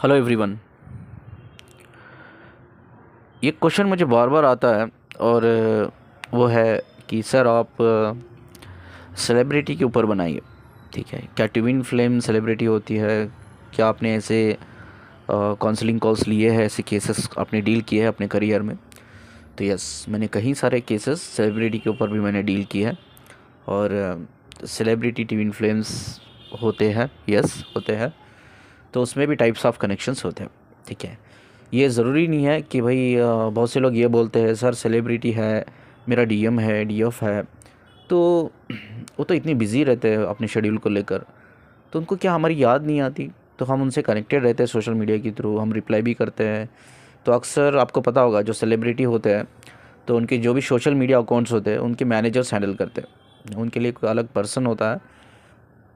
Hello everyone. ये question मुझे बार बार आता है और वो है कि सर आप सेलिब्रिटी के ऊपर बनाइए। ठीक है, क्या ट्विन फ्लेम सेलिब्रिटी होती है? क्या आपने ऐसे काउंसलिंग कॉल्स लिए हैं, ऐसे केसेस आपने डील किए हैं अपने करियर में? तो यस, मैंने कई सारे केसेस सेलिब्रिटी के ऊपर भी मैंने डील किए हैं। और सेलिब्रिटी ट्विन फ्लेम्स होते हैं, यस होते हैं। तो उसमें भी टाइप्स ऑफ कनेक्शंस होते हैं। ठीक है, ये ज़रूरी नहीं है कि भाई बहुत से लोग ये बोलते हैं सर सेलिब्रिटी है, मेरा डीएम है, डीएफ है, तो वो तो इतनी बिज़ी रहते हैं अपने शेड्यूल को लेकर, तो उनको क्या हमारी याद नहीं आती? तो हम उनसे कनेक्टेड रहते हैं सोशल मीडिया के थ्रू, हम रिप्लाई भी करते हैं। तो अक्सर आपको पता होगा जो सेलिब्रिटी होते हैं तो उनके जो भी सोशल मीडिया अकाउंट्स होते हैं उनके मैनेजर्स हैंडल करते हैं, उनके लिए कोई अलग पर्सन होता है,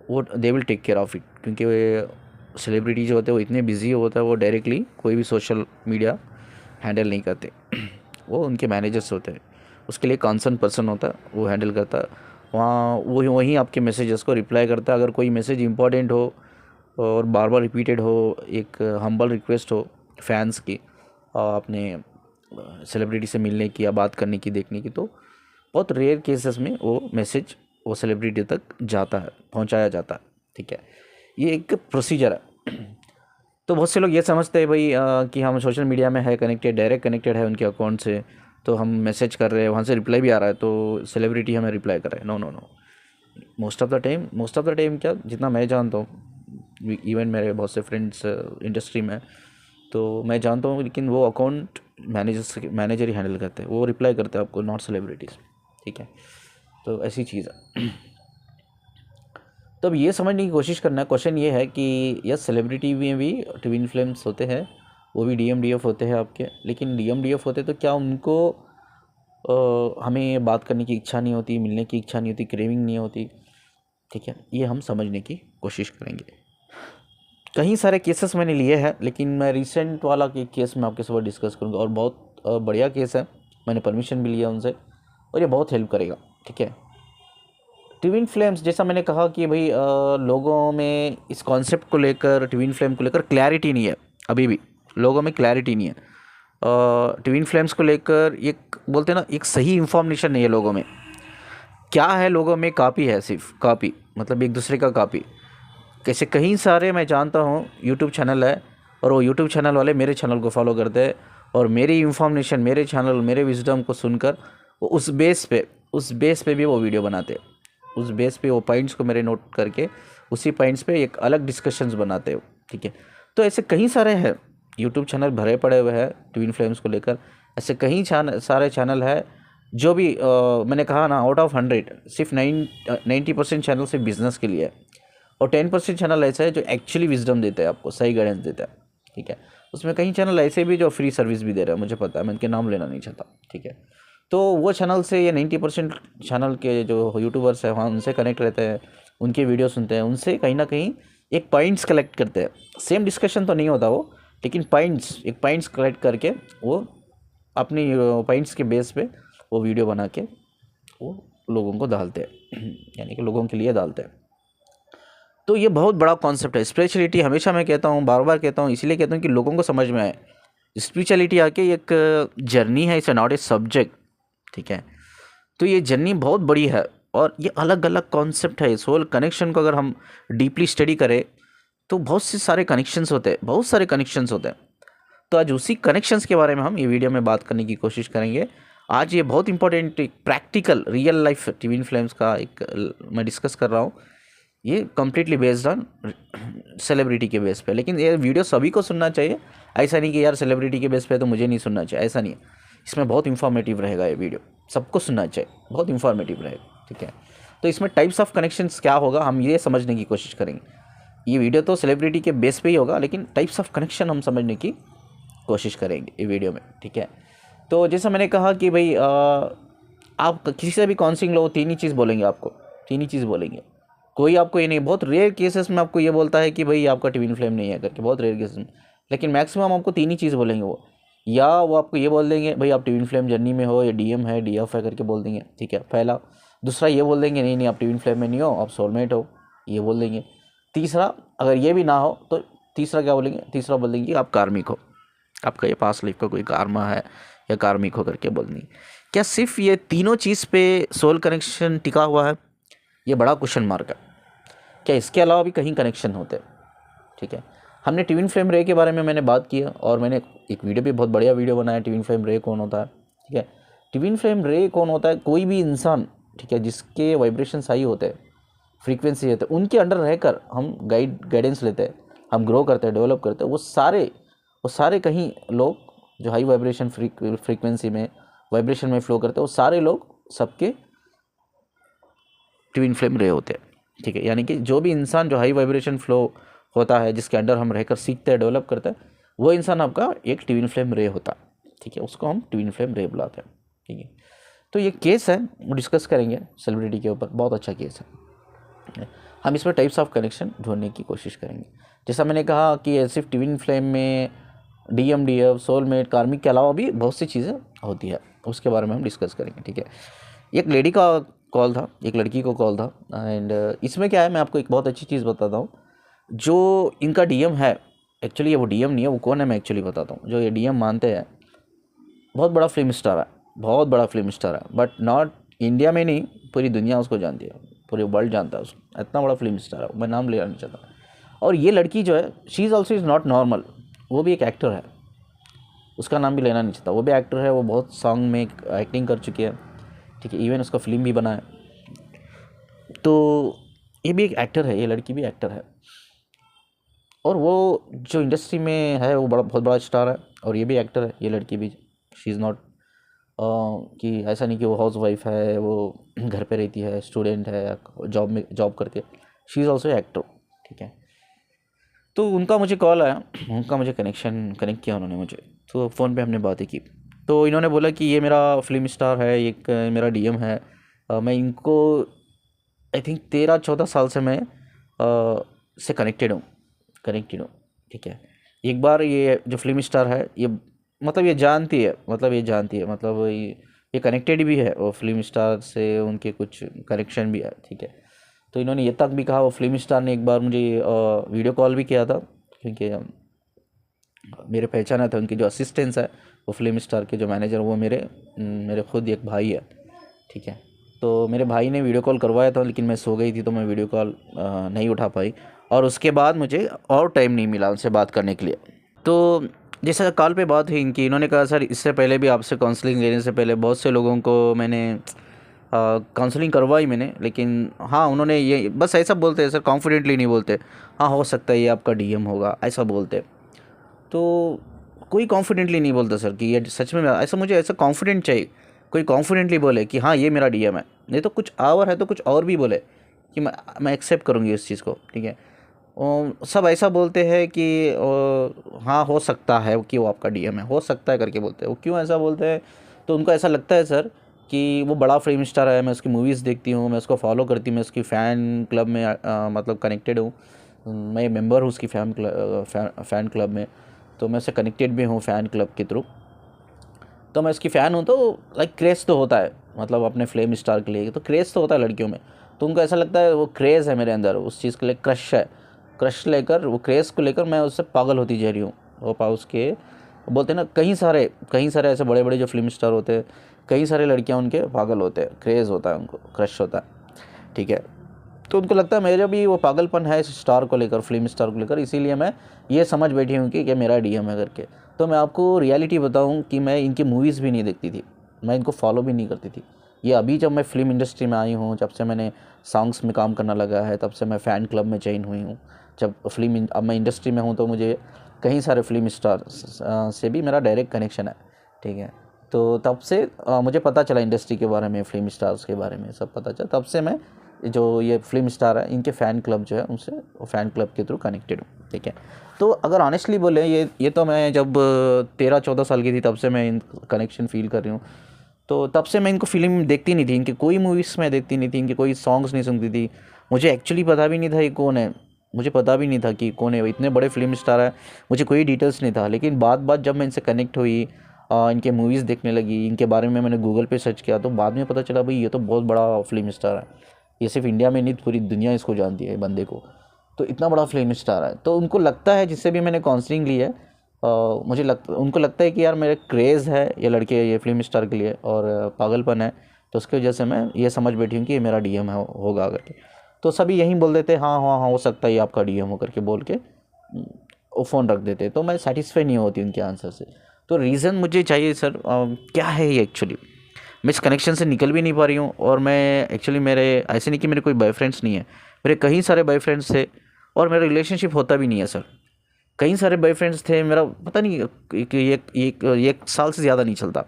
वो they will take care of it. क्योंकि वो सेलिब्रिटी जो होते हैं वो इतने बिजी होता है, वो डायरेक्टली कोई भी सोशल मीडिया हैंडल नहीं करते। वो उनके मैनेजर्स होते हैं, उसके लिए कंसर्न पर्सन होता है, वो हैंडल करता है। वहाँ वो वहीं आपके मैसेजेस को रिप्लाई करता है। अगर कोई मैसेज इंपॉर्टेंट हो और बार बार रिपीटेड हो, एक हम्बल रिक्वेस्ट हो फैंस की अपने सेलिब्रिटी से मिलने की या बात करने की, देखने की, तो बहुत रेयर केसेस में वो मैसेज वो सेलिब्रिटी तक जाता है, पहुंचाया जाता है। ठीक है, ये एक प्रोसीजर है। तो बहुत से लोग ये समझते हैं भाई कि हम सोशल मीडिया में है कनेक्टेड, डायरेक्ट कनेक्टेड है उनके अकाउंट से, तो हम मैसेज कर रहे हैं, वहाँ से रिप्लाई भी आ रहा है, तो सेलिब्रिटी हमें रिप्लाई कर रहा है। No no no, most of the time क्या, जितना मैं जानता हूँ, इवन मेरे बहुत से फ्रेंड्स इंडस्ट्री में, तो मैं जानता हूँ, लेकिन वो अकाउंट मैनेजर ही हैंडल करते हैं, वो रिप्लाई करते हैं आपको, नॉट सेलिब्रिटीज़। ठीक है, तो ऐसी चीज़ है। तो अब ये समझने की कोशिश करना है, क्वेश्चन ये है कि यस सेलिब्रिटी में भी ट्विन फ्लेम्स होते हैं, वो भी डीएम डीएफ होते हैं आपके, लेकिन डीएम डीएफ होते तो क्या उनको हमें बात करने की इच्छा नहीं होती, मिलने की इच्छा नहीं होती, क्रेविंग नहीं होती? ठीक है, ये हम समझने की कोशिश करेंगे। कई सारे केसेस मैंने लिए हैं, लेकिन मैं रिसेंट वाला के केस में आपके साथ डिस्कस करूँगा, और बहुत बढ़िया केस है, मैंने परमिशन भी लिया उनसे, और ये बहुत हेल्प करेगा। ठीक है, ट्विन फ्लेम्स, जैसा मैंने कहा कि भाई लोगों में इस कॉन्सेप्ट को लेकर, ट्विन फ्लेम को लेकर क्लैरिटी नहीं है। अभी भी लोगों में क्लैरिटी नहीं है। ट्विन फ्लेम्स को लेकर एक बोलते हैं ना, एक सही इन्फॉर्मेशन नहीं है लोगों में। क्या है, लोगों में कॉपी है, सिर्फ कॉपी, मतलब एक दूसरे का कॉपी। कैसे कई सारे मैं जानता हूँ यूट्यूब चैनल है, और वो यूट्यूब चैनल वाले मेरे चैनल को फॉलो करते हैं, और मेरी इन्फॉर्मेशन, मेरे चैनल, मेरे विजडम को सुनकर वो उस बेस पे भी वो वीडियो बनाते हैं। उस बेस पे वो पॉइंट्स को मेरे नोट करके उसी पॉइंट्स पे एक अलग डिस्कशंस बनाते हो। ठीक है, तो ऐसे कई सारे हैं यूट्यूब चैनल भरे पड़े हुए हैं ट्विन फ्लेम्स को लेकर। ऐसे कई सारे चैनल है जो भी मैंने कहा ना, आउट ऑफ 100 सिर्फ 90% चैनल सिर्फ बिजनेस के लिए है, और 10% चैनल ऐसा है जो एक्चुअली विजडम देता है, आपको सही गाइडेंस देता है। ठीक है, उसमें कई चैनल ऐसे भी जो फ्री सर्विस भी दे रहे हैं, मुझे पता है, मैं उनके नाम लेना नहीं चाहता। ठीक है, तो वो चैनल से ये 90% चैनल के जो यूट्यूबर्स हैं वहाँ उनसे कनेक्ट रहते हैं, उनके वीडियो सुनते हैं, उनसे कहीं ना कहीं एक पॉइंट्स कलेक्ट करते हैं। सेम डिस्कशन तो नहीं होता वो, लेकिन पॉइंट्स कलेक्ट करके वो अपनी पॉइंट्स के बेस पे वो वीडियो बना के वो लोगों को डालते हैं, यानी कि लोगों के लिए डालते हैं। तो ये बहुत बड़ा कॉन्सेप्ट है स्पिरिचुअलिटी। हमेशा मैं कहता हूँ, बार बार कहता हूँ, इसीलिए कहता हूँ कि लोगों को समझ में आए। स्पिरिचुअलिटी आके एक जर्नी है, इट्स नॉट ए सब्जेक्ट। ठीक है, तो ये जर्नी बहुत बड़ी है, और ये अलग अलग कॉन्सेप्ट है। सोल कनेक्शन को अगर हम डीपली स्टडी करें तो बहुत से सारे कनेक्शंस होते हैं, बहुत सारे कनेक्शंस होते हैं। तो आज उसी कनेक्शंस के बारे में हम ये वीडियो में बात करने की कोशिश करेंगे। आज ये बहुत important practical real life twin flames का एक मैं डिस्कस कर रहा हूँ। ये कम्प्लीटली बेस्ड ऑन सेलिब्रिटी के बेस पे, लेकिन ये वीडियो सभी को सुनना चाहिए। ऐसा नहीं कि यार सेलिब्रिटी के बेस पे तो मुझे नहीं सुनना चाहिए, ऐसा नहीं है। इसमें बहुत इंफॉर्मेटिव रहेगा ये वीडियो, सबको सुनना चाहिए, बहुत इंफॉर्मेटिव रहेगा। ठीक है, तो इसमें टाइप्स ऑफ कनेक्शंस क्या होगा हम ये समझने की कोशिश करेंगे। ये वीडियो तो सेलिब्रिटी के बेस पे ही होगा, लेकिन टाइप्स ऑफ कनेक्शन हम समझने की कोशिश करेंगे ये वीडियो में। ठीक है, तो जैसा मैंने कहा कि भाई आप किसी से भी काउंसलिंग लो, तीन ही चीज़ बोलेंगे आपको, तीन ही चीज़ बोलेंगे। कोई आपको ये नहीं, बहुत रेयर केसेस में आपको ये बोलता है कि भाई आपका ट्विन फ्लेम नहीं है करके, बहुत रेयर केसेस में, लेकिन मैक्सिमम आपको तीन ही चीज़ बोलेंगे वो। या वो आपको ये बोल देंगे भाई आप ट्विन फ्लेम जर्नी में हो, या डीएम है, डीएफ है करके बोल देंगे। ठीक है, पहला। दूसरा ये बोल देंगे नहीं नहीं आप ट्विन फ्लेम में नहीं हो, आप सोलमेट हो, ये बोल देंगे। तीसरा, अगर ये भी ना हो तो तीसरा क्या बोलेंगे, तीसरा बोल देंगे आप कार्मिक हो, आपका ये पास्ट लाइफ का कोई कार्मा है या कार्मिक हो करके बोल देंगे। क्या सिर्फ ये तीनों चीज़ पे सोल कनेक्शन टिका हुआ है? ये बड़ा क्वेश्चन मार्क है। क्या इसके अलावा भी कहीं कनेक्शन होते हैं? ठीक है, हमने ट्विन फ्लेम रे के बारे में मैंने बात किया और मैंने एक वीडियो भी, बहुत बढ़िया वीडियो बनाया, ट्विन फ्लेम रे कौन होता है। ठीक है, ट्विन फ्लेम रे कौन होता है? कोई भी इंसान, ठीक है, जिसके वाइब्रेशन हाई होते हैं, फ्रीक्वेंसी होते हैं, उनके अंडर रहकर हम गाइडेंस लेते हैं, हम ग्रो करते हैं, डेवलप करते हैं, वो सारे कहीं लोग जो हाई वाइब्रेशन फ्रीक्वेंसी में वाइब्रेशन में फ्लो करते हैं, वो सारे लोग सबके ट्विन फ्लेम रे होते हैं। ठीक है, यानी कि जो भी इंसान जो हाई वाइब्रेशन फ्लो होता है, जिसके अंडर हम रहकर सीखते हैं, डेवलप करते हैं, वो इंसान आपका एक ट्विन फ्लेम रे होता है। ठीक है, उसको हम ट्विन फ्लेम रे बुलाते हैं। ठीक है, तो ये केस है, वो डिस्कस करेंगे सेलिब्रिटी के ऊपर, बहुत अच्छा केस है। हम इसमें टाइप्स ऑफ कनेक्शन ढूंढने की कोशिश करेंगे। जैसा मैंने कहा कि सिर्फ ट्विन फ्लेम में DMDF, सोलमेट, कार्मिक के अलावा भी बहुत सी चीज़ें होती है, उसके बारे में हम डिस्कस करेंगे। ठीक है, एक लेडी का कॉल था, एक लड़की को कॉल था, एंड इसमें क्या है, मैं आपको एक बहुत अच्छी चीज़ बताता हूँ। जो इनका DM है, एक्चुअली ये वो DM नहीं है, वो कौन है मैं एक्चुअली बताता हूँ। जो ये DM मानते हैं, बहुत बड़ा फिल्म स्टार है, बहुत बड़ा फिल्म स्टार है, बट नॉट इंडिया में नहीं, पूरी दुनिया उसको जानती है, पूरे वर्ल्ड जानता है उसको, इतना बड़ा फिल्म स्टार है, मैं नाम लेना नहीं चाहता। और ये लड़की जो है, she is also is not normal, वो भी एक एक्टर है, उसका नाम भी लेना नहीं चाहता, वो भी एक्टर है, वो बहुत सॉन्ग में एक्टिंग कर चुकी है। ठीक है, इवन उसका फिल्म भी बना है, तो ये भी एक एक्टर है, ये लड़की भी एक्टर है, और वो जो इंडस्ट्री में है वो बहुत बड़ा स्टार है, और ये भी एक्टर है, ये लड़की भी। शी इज़ नॉट कि ऐसा नहीं कि वो हाउस वाइफ है, वो घर पे रहती है, स्टूडेंट है, जॉब करती है, शी इज़ ऑल्सो एक्टर। ठीक है, तो उनका मुझे कॉल आया, उनका मुझे कनेक्ट किया उन्होंने मुझे, तो फ़ोन पे हमने बातें की। तो इन्होंने बोला कि ये मेरा फिल्म स्टार है, एक मेरा DM है, मैं इनको आई थिंक 13-14 साल से मैं से कनेक्टेड हूँ। ठीक है, एक बार ये जो फिल्म स्टार है, ये मतलब ये जानती है, मतलब ये कनेक्टेड भी है, वो फिल्म स्टार से उनके कुछ कनेक्शन भी है। ठीक है, तो इन्होंने ये तक भी कहा, वो फिल्म स्टार ने एक बार मुझे वीडियो कॉल भी किया था, क्योंकि मेरे पहचाना था, उनके जो असिस्टेंट्स है, वो फिल्म स्टार के जो मैनेजर, वो मेरे खुद एक भाई है। ठीक है, तो मेरे भाई ने वीडियो कॉल करवाया था, लेकिन मैं सो गई थी, तो मैं वीडियो कॉल नहीं उठा पाई, और उसके बाद मुझे और टाइम नहीं मिला उनसे बात करने के लिए। तो जैसा कॉल पे बात हुई इनकी, इन्होंने कहा सर, इससे पहले भी आपसे काउंसलिंग लेने से पहले बहुत से लोगों को मैंने काउंसलिंग करवाई मैंने, लेकिन हाँ, उन्होंने ये बस ऐसा बोलते हैं सर, कॉन्फिडेंटली नहीं बोलते, हाँ हो सकता है ये आपका DM होगा, ऐसा बोलते। तो कोई कॉन्फिडेंटली नहीं बोलता सर कि ये सच में ऐसा, मुझे ऐसा कॉन्फिडेंट चाहिए, कोई कॉन्फिडेंटली बोले कि हाँ ये मेरा DM है, नहीं तो कुछ और है तो कुछ और भी बोले कि मैं एक्सेप्ट करूँगी इस चीज़ को। ठीक है, सब ऐसा बोलते हैं कि हाँ हो सकता है कि वो आपका DM है, हो सकता है करके बोलते हैं। वो क्यों ऐसा बोलते हैं? तो उनको ऐसा लगता है सर कि वो बड़ा फिल्म स्टार है, मैं उसकी मूवीज़ देखती हूँ, मैं उसको फॉलो करती हूँ, मैं उसकी फ़ैन क्लब में मतलब कनेक्टेड हूँ, मैं मेंबर हूँ उसकी फ़ैन क्लब में, तो मैं उससे कनेक्टेड भी हूँ फ़ैन क्लब के थ्रू, तो मैं उसकी फ़ैन हूँ, तो लाइक क्रेज़ तो होता है, मतलब अपने फिल्म स्टार के लिए तो क्रेज़ तो होता है लड़कियों में। तो उनको ऐसा लगता है वो क्रेज़ है मेरे अंदर, उस चीज़ के लिए क्रश है, क्रश लेकर, वो क्रेज़ को लेकर मैं उससे पागल होती जा रही हूँ। वो उसके बोलते हैं ना, कई सारे ऐसे बड़े बड़े जो फिल्म स्टार होते हैं, कई सारे लड़कियाँ उनके पागल होते हैं, क्रेज़ होता है उनको, क्रश होता है। ठीक है, तो उनको लगता है मेरा भी वो पागलपन है इस स्टार को लेकर, फिल्म स्टार को लेकर, इसीलिए मैं ये समझ बैठी हूँ कि मेरा DM है करके। तो मैं आपको रियलिटी बताऊँ कि मैं इनकी मूवीज़ भी नहीं देखती थी, मैं इनको फॉलो भी नहीं करती थी। ये अभी जब मैं फिल्म इंडस्ट्री में आई हूँ, जब से मैंने सॉन्ग्स में काम करना लगा है, तब से मैं फ़ैन क्लब में ज्वाइन हुई हूँ। अब मैं इंडस्ट्री में हूँ, तो मुझे कई सारे फिल्म स्टार से भी मेरा डायरेक्ट कनेक्शन है। ठीक है, तो तब से मुझे पता चला इंडस्ट्री के बारे में, फिल्म स्टार्स के बारे में सब पता चला, तब से मैं जो ये फिल्म स्टार है, इनके फ़ैन क्लब जो है, उनसे फ़ैन क्लब के थ्रू कनेक्टेड हूँ। ठीक है, तो अगर ऑनेस्टली बोले, ये तो मैं जब 13-14 साल की थी, तब से मैं इन कनेक्शन फील कर रही हूँ। तो तब से मैं इनको फिल्म देखती नहीं थी, इनकी कोई मूवीज़ मैं देखती नहीं थी, इनके कोई सॉन्ग्स नहीं सुनती थी। मुझे एक्चुअली पता भी नहीं था ये कौन है, मुझे पता भी नहीं था कि कौन है, इतने बड़े फिल्म स्टार है, मुझे कोई डिटेल्स नहीं था। लेकिन बात जब मैं इनसे कनेक्ट हुई, इनके मूवीज़ देखने लगी, इनके बारे में मैंने गूगल पे सर्च किया, तो बाद में पता चला भाई ये तो बहुत बड़ा फिल्म स्टार है, ये सिर्फ इंडिया में नहीं, पूरी दुनिया इसको जानती है बंदे को। तो इतना बड़ा फिल्म स्टार है, तो उनको लगता है, जिससे भी मैंने काउंसलिंग ली है, उनको लगता है कि यार मेरा क्रेज़ है ये लड़के, ये फिल्म स्टार के लिए, और पागलपन है, तो उसकी वजह से मैं ये समझ बैठी हूँ कि ये मेरा डीएम है होगा करके। तो सभी यही बोल देते हाँ हाँ हाँ हो सकता है ये आपका डीएम हो करके बोल के वो फ़ोन रख देते। तो मैं सेटिस्फाई नहीं होती उनके आंसर से। तो रीज़न मुझे चाहिए सर, क्या है ये एक्चुअली। मैं इस कनेक्शन से निकल भी नहीं पा रही हूँ, और मैं एक्चुअली मेरे ऐसे नहीं कि मेरे कोई बॉयफ्रेंड्स नहीं है, मेरे कई सारे बॉयफ्रेंड्स थे, और मेरा रिलेशनशिप होता भी नहीं है सर। कई सारे बॉयफ्रेंड्स थे, मेरा पता नहीं एक साल से ज़्यादा नहीं चलता।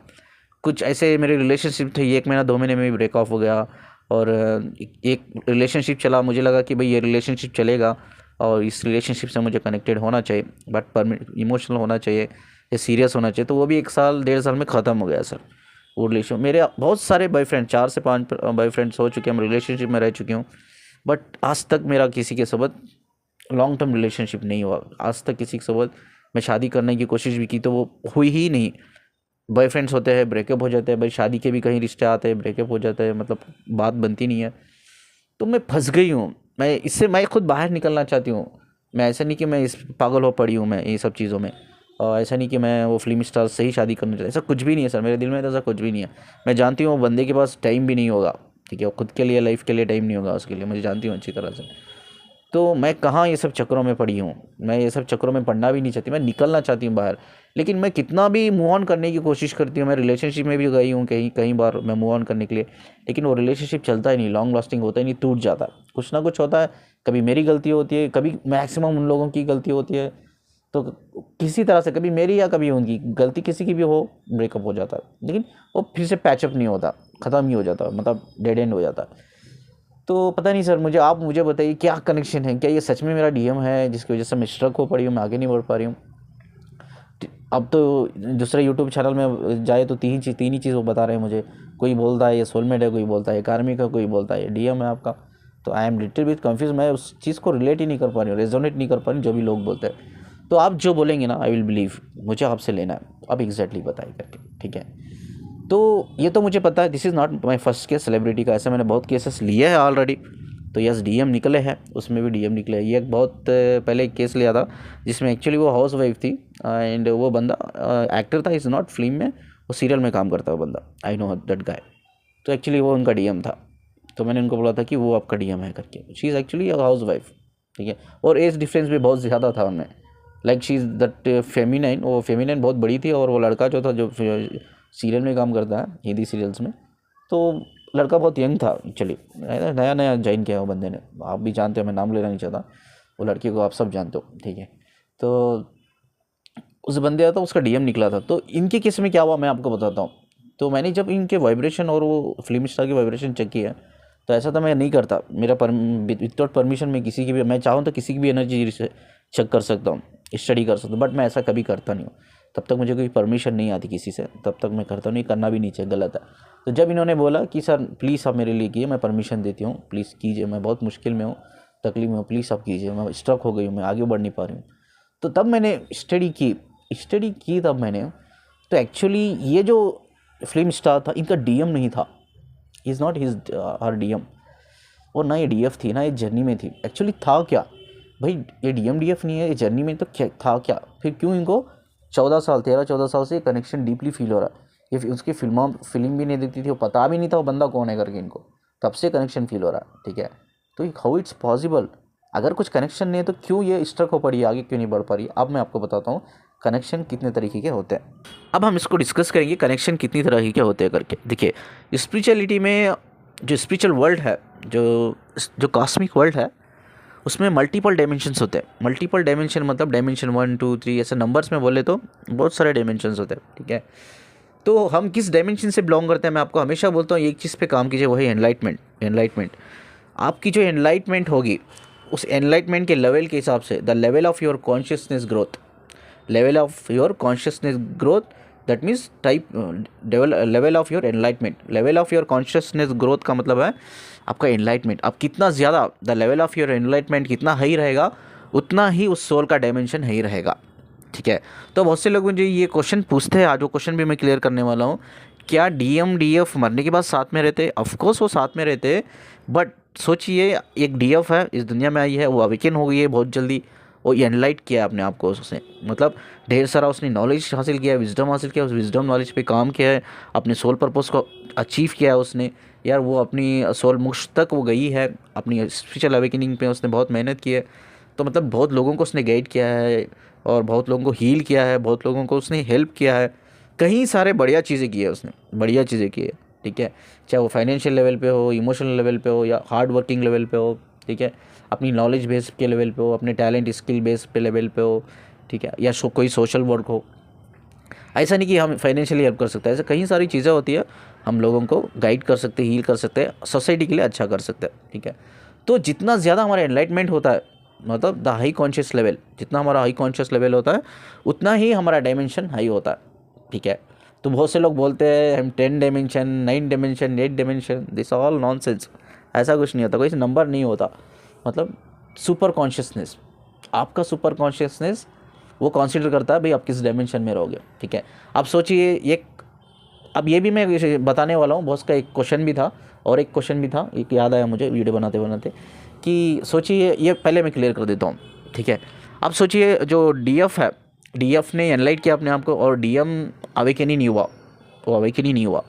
कुछ ऐसे मेरे रिलेशनशिप थे, 1 महीना 2 महीने में भी ब्रेक ऑफ हो गया, और एक रिलेशनशिप चला, मुझे लगा कि भाई ये रिलेशनशिप चलेगा और इस रिलेशनशिप से मुझे कनेक्टेड होना चाहिए, बट इमोशनल होना चाहिए या सीरियस होना चाहिए, तो वो भी 1 साल 1.5 साल में ख़त्म हो गया सर वो रिलेशन। मेरे बहुत सारे बॉयफ्रेंड, 4 से 5 बॉयफ्रेंड्स हो चुके हैं, मैं रिलेशनशिप में रह चुकी हूँ, बट आज तक मेरा किसी के साथ लॉन्ग टर्म रिलेशनशिप नहीं हुआ। आज तक किसी के साथ मैं शादी करने की कोशिश भी की तो वो हुई ही नहीं। बॉयफ्रेंड्स होते हैं, ब्रेकअप हो जाते हैं, भाई शादी के भी कहीं रिश्ते आते हैं, ब्रेकअप हो जाते हैं, मतलब बात बनती नहीं है। तो मैं फंस गई हूँ, मैं इससे मैं खुद बाहर निकलना चाहती हूँ। मैं ऐसा नहीं कि मैं इस पागल हो पड़ी हूँ मैं ये सब चीज़ों में, और ऐसा नहीं कि मैं वो फिल्म स्टार से ही शादी करना चाहती, ऐसा कुछ भी नहीं है सर, मेरे दिल में तो ऐसा कुछ भी नहीं है। मैं जानती हूँ वो बंदे के पास टाइम भी नहीं होगा, ठीक है, वो खुद के लिए, लाइफ के लिए टाइम नहीं होगा उसके लिए, मुझे जानती हूँ अच्छी तरह से। तो मैं कहाँ ये सब चक्करों में पड़ी हूँ, मैं ये सब चक्करों में पड़ना भी नहीं चाहती, मैं निकलना चाहती हूँ बाहर। लेकिन मैं कितना भी मूव ऑन करने की कोशिश करती हूँ, मैं रिलेशनशिप में भी गई हूँ कई कई बार मैं मूव ऑन करने के लिए, लेकिन वो रिलेशनशिप चलता ही नहीं, लॉन्ग लास्टिंग होता ही नहीं, टूट जाता है, कुछ ना कुछ होता है। कभी मेरी गलती होती है, कभी मैक्सिमम उन लोगों की गलती होती है, तो किसी तरह से कभी मेरी या कभी उनकी गलती, किसी की भी हो, ब्रेकअप हो जाता है, लेकिन वो फिर से पैचअप नहीं होता, ख़त्म ही हो जाता, मतलब डेड एंड हो जाता है। तो पता नहीं सर, आप मुझे बताइए क्या कनेक्शन है, क्या ये सच में मेरा डीएम है जिसकी वजह से मैं स्ट्रक हो पड़ी हूँ, मैं आगे नहीं बढ़ पा रही हूँ। अब तो दूसरे यूट्यूब चैनल में जाए तो तीन ही चीज़ वो बता रहे हैं मुझे, कोई बोलता है ये सोलमेट है, कोई बोलता है कार्मिक है, कोई बोलता है ये डीएम है आपका। तो I am little bit confuse, मैं उस चीज़ को रिलेट ही नहीं कर पा रही हूँ, रेजोनेट नहीं कर पा रही हूँ जो भी लोग बोलते हैं। तो आप जो बोलेंगे ना, आई विल बिलीव, मुझे आपसे लेना है, आप एग्जैक्टली बताइए करके, ठीक है। तो ये तो मुझे पता है, this is not my first case celebrity का, ऐसा मैंने बहुत केसेस लिए हैं ऑलरेडी। तो यस, डीएम निकले हैं, उसमें भी डीएम निकले हैं। ये एक बहुत पहले एक केस लिया था जिसमें एक्चुअली वो हाउस वाइफ थी, एंड वो बंदा एक्टर था, इज़ नॉट फिल्म में, वो सीरियल में काम करता है वो बंदा, आई नो दैट गाय। तो एक्चुअली वो उनका डीएम था, तो मैंने उनको बोला था कि वो आपका डीएम है करके। She is actually a house wife, ठीक है, और एज डिफरेंस भी बहुत ज़्यादा था उनमें, like she is that feminine, वो फेमिनाइन बहुत बड़ी थी, और वो लड़का जो था, जो सीरियल में काम करता है हिंदी सीरियल्स में, तो लड़का बहुत यंग था एक्चुअली, नया नया ज्वाइन किया वो बंदे ने, आप भी जानते हो, मैं नाम लेना नहीं चाहता, वो लड़के को आप सब जानते हो, ठीक है। तो उस बंदे का तो उसका डीएम निकला था। तो इनके केस में क्या हुआ मैं आपको बताता हूँ। तो मैंने जब इनके वाइब्रेशन और वो फिल्म स्टार की वाइब्रेशन चेक किया, तो ऐसा तो मैं नहीं करता, मेरा विदाउट परमिशन में किसी की भी, मैं चाहूँ तो किसी की भी एनर्जी चेक कर सकता हूँ, स्टडी कर सकता हूँ, बट मैं ऐसा कभी करता नहीं हूँ। तब तक मुझे कोई परमिशन नहीं आती किसी से, तब तक मैं करता नहीं, करना भी नहीं चाहिए, गलत है। तो जब इन्होंने बोला कि सर प्लीज़ आप मेरे लिए कीजिए, मैं परमिशन देती हूँ, प्लीज़ कीजिए, मैं बहुत मुश्किल में हूँ, तकलीफ में हूँ, प्लीज़ आप कीजिए, मैं स्ट्रक हो गई हूँ, मैं आगे बढ़ नहीं पा रही हूँ। तो तब मैंने स्टडी की तब मैंने, तो एक्चुअली ये जो फिल्म स्टार था, इनका डीएम नहीं था, is not his her DM, और ना ये डीएफ थी, ना ये जर्नी में थी। एक्चुअली था क्या भाई, ये डीएम डीएफ नहीं है, ये जर्नी में तो क्या था, क्या फिर क्यों इनको 13-14 साल से कनेक्शन डीपली फील हो रहा है। ये उसकी फिल्म भी नहीं देखती थी, वो पता भी नहीं था वो बंदा कौन है करके इनको, तब से कनेक्शन फील हो रहा है, ठीक है। तो हाउ इट्स पॉसिबल, अगर कुछ कनेक्शन नहीं है तो क्यों ये स्ट्रक हो पड़ी है, आगे क्यों नहीं बढ़ पा रही है। अब मैं आपको बताता हूँ कनेक्शन कितने तरीके के होते हैं। अब हम इसको डिस्कस करेंगे कनेक्शन कितनी तरह के होते हैं करके। देखिए, स्पिरिचुअलिटी में जो स्पिरिचुअल वर्ल्ड है, जो कॉस्मिक वर्ल्ड है, उसमें मल्टीपल डायमेंशंस होते हैं। मल्टीपल डायमेंशन मतलब डायमेंशन 1 2 3 ऐसे नंबर्स में बोले तो बहुत सारे डायमेंशंस होते हैं, ठीक है। तो हम किस डायमेंशन से बिलोंग करते हैं, मैं आपको हमेशा बोलता हूँ एक चीज़ पे काम कीजिए, वही एनलाइटमेंट। आपकी जो एनलाइटमेंट होगी, उस एनलाइटमेंट के लेवल के हिसाब से, the level of your consciousness growth, that means type level of your enlightenment. Level of your consciousness growth का मतलब है आपका एनलाइटमेंट। अब कितना ज़्यादा, the level of your enlightenment कितना हाई रहेगा, उतना ही उस सोल का डायमेंशन हाई रहेगा, ठीक है। तो बहुत से लोग मुझे ये क्वेश्चन पूछते हैं, आज वो क्वेश्चन भी मैं क्लियर करने वाला हूँ। क्या डीएम डीएफ मरने के बाद साथ में रहते? ऑफकोर्स वो साथ में रहते, बट सोचिए एक डीएफ है, इस दुनिया में आई है, वो अवेकन हो गई है बहुत जल्दी, वो एनलाइट किया है अपने आप को उसने, मतलब ढेर सारा उसने नॉलेज हासिल किया है, विजडम हासिल किया, उस विजडम नॉलेज पे काम किया है, अपने सोल पर्पस को अचीव किया है उसने। यार वो अपनी सोल मोक्ष तक वो गई है, अपनी स्पिरिचुअल अवेकनिंग पे उसने बहुत मेहनत की है। तो मतलब बहुत लोगों को उसने गाइड किया है और बहुत लोगों को हील किया है, बहुत लोगों को उसने हेल्प किया है, कई सारे बढ़िया चीज़ें की है उसने, बढ़िया चीज़ें की है। ठीक है, चाहे वो फाइनेंशियल लेवल पे हो, इमोशनल लेवल पे हो, या हार्ड वर्किंग लेवल पे हो। ठीक है, अपनी नॉलेज बेस के लेवल पे हो, अपने टैलेंट स्किल बेस पे लेवल पे हो। ठीक है, या कोई सोशल वर्क हो। ऐसा नहीं कि हम फाइनेंशियली हेल्प कर सकते हैं, ऐसे कई सारी चीज़ें होती है, हम लोगों को गाइड कर सकते हैं, हील कर सकते हैं, सोसाइटी के लिए अच्छा कर सकते हैं। ठीक है, तो जितना ज़्यादा हमारा एनलाइटमेंट होता है, मतलब द हाई कॉन्शियस लेवल, जितना हमारा हाई कॉन्शियस लेवल होता है उतना ही हमारा डायमेंशन हाई होता है। ठीक है, तो बहुत से लोग बोलते हैं हम 10 dimension, 9 dimension, 8 dimension, this all nonsense. ऐसा कुछ नहीं होता, कोई नंबर नहीं होता। मतलब सुपर कॉन्शियसनेस, आपका सुपर कॉन्शियसनेस वो कंसीडर करता है भाई आप किस डायमेंशन में रहोगे। ठीक है, अब सोचिए एक, अब ये भी मैं बताने वाला हूँ, बॉस का एक क्वेश्चन भी था और एक क्वेश्चन भी था, एक याद आया मुझे वीडियो बनाते बनाते, कि सोचिए ये पहले मैं क्लियर कर देता हूँ। ठीक है, अब सोचिए जो डीएफ है, डीएफ ने एनलाइट किया अपने आप को और डीएम अवेकन ही नहीं हुआ, वो अवेकन ही नहीं हुआ,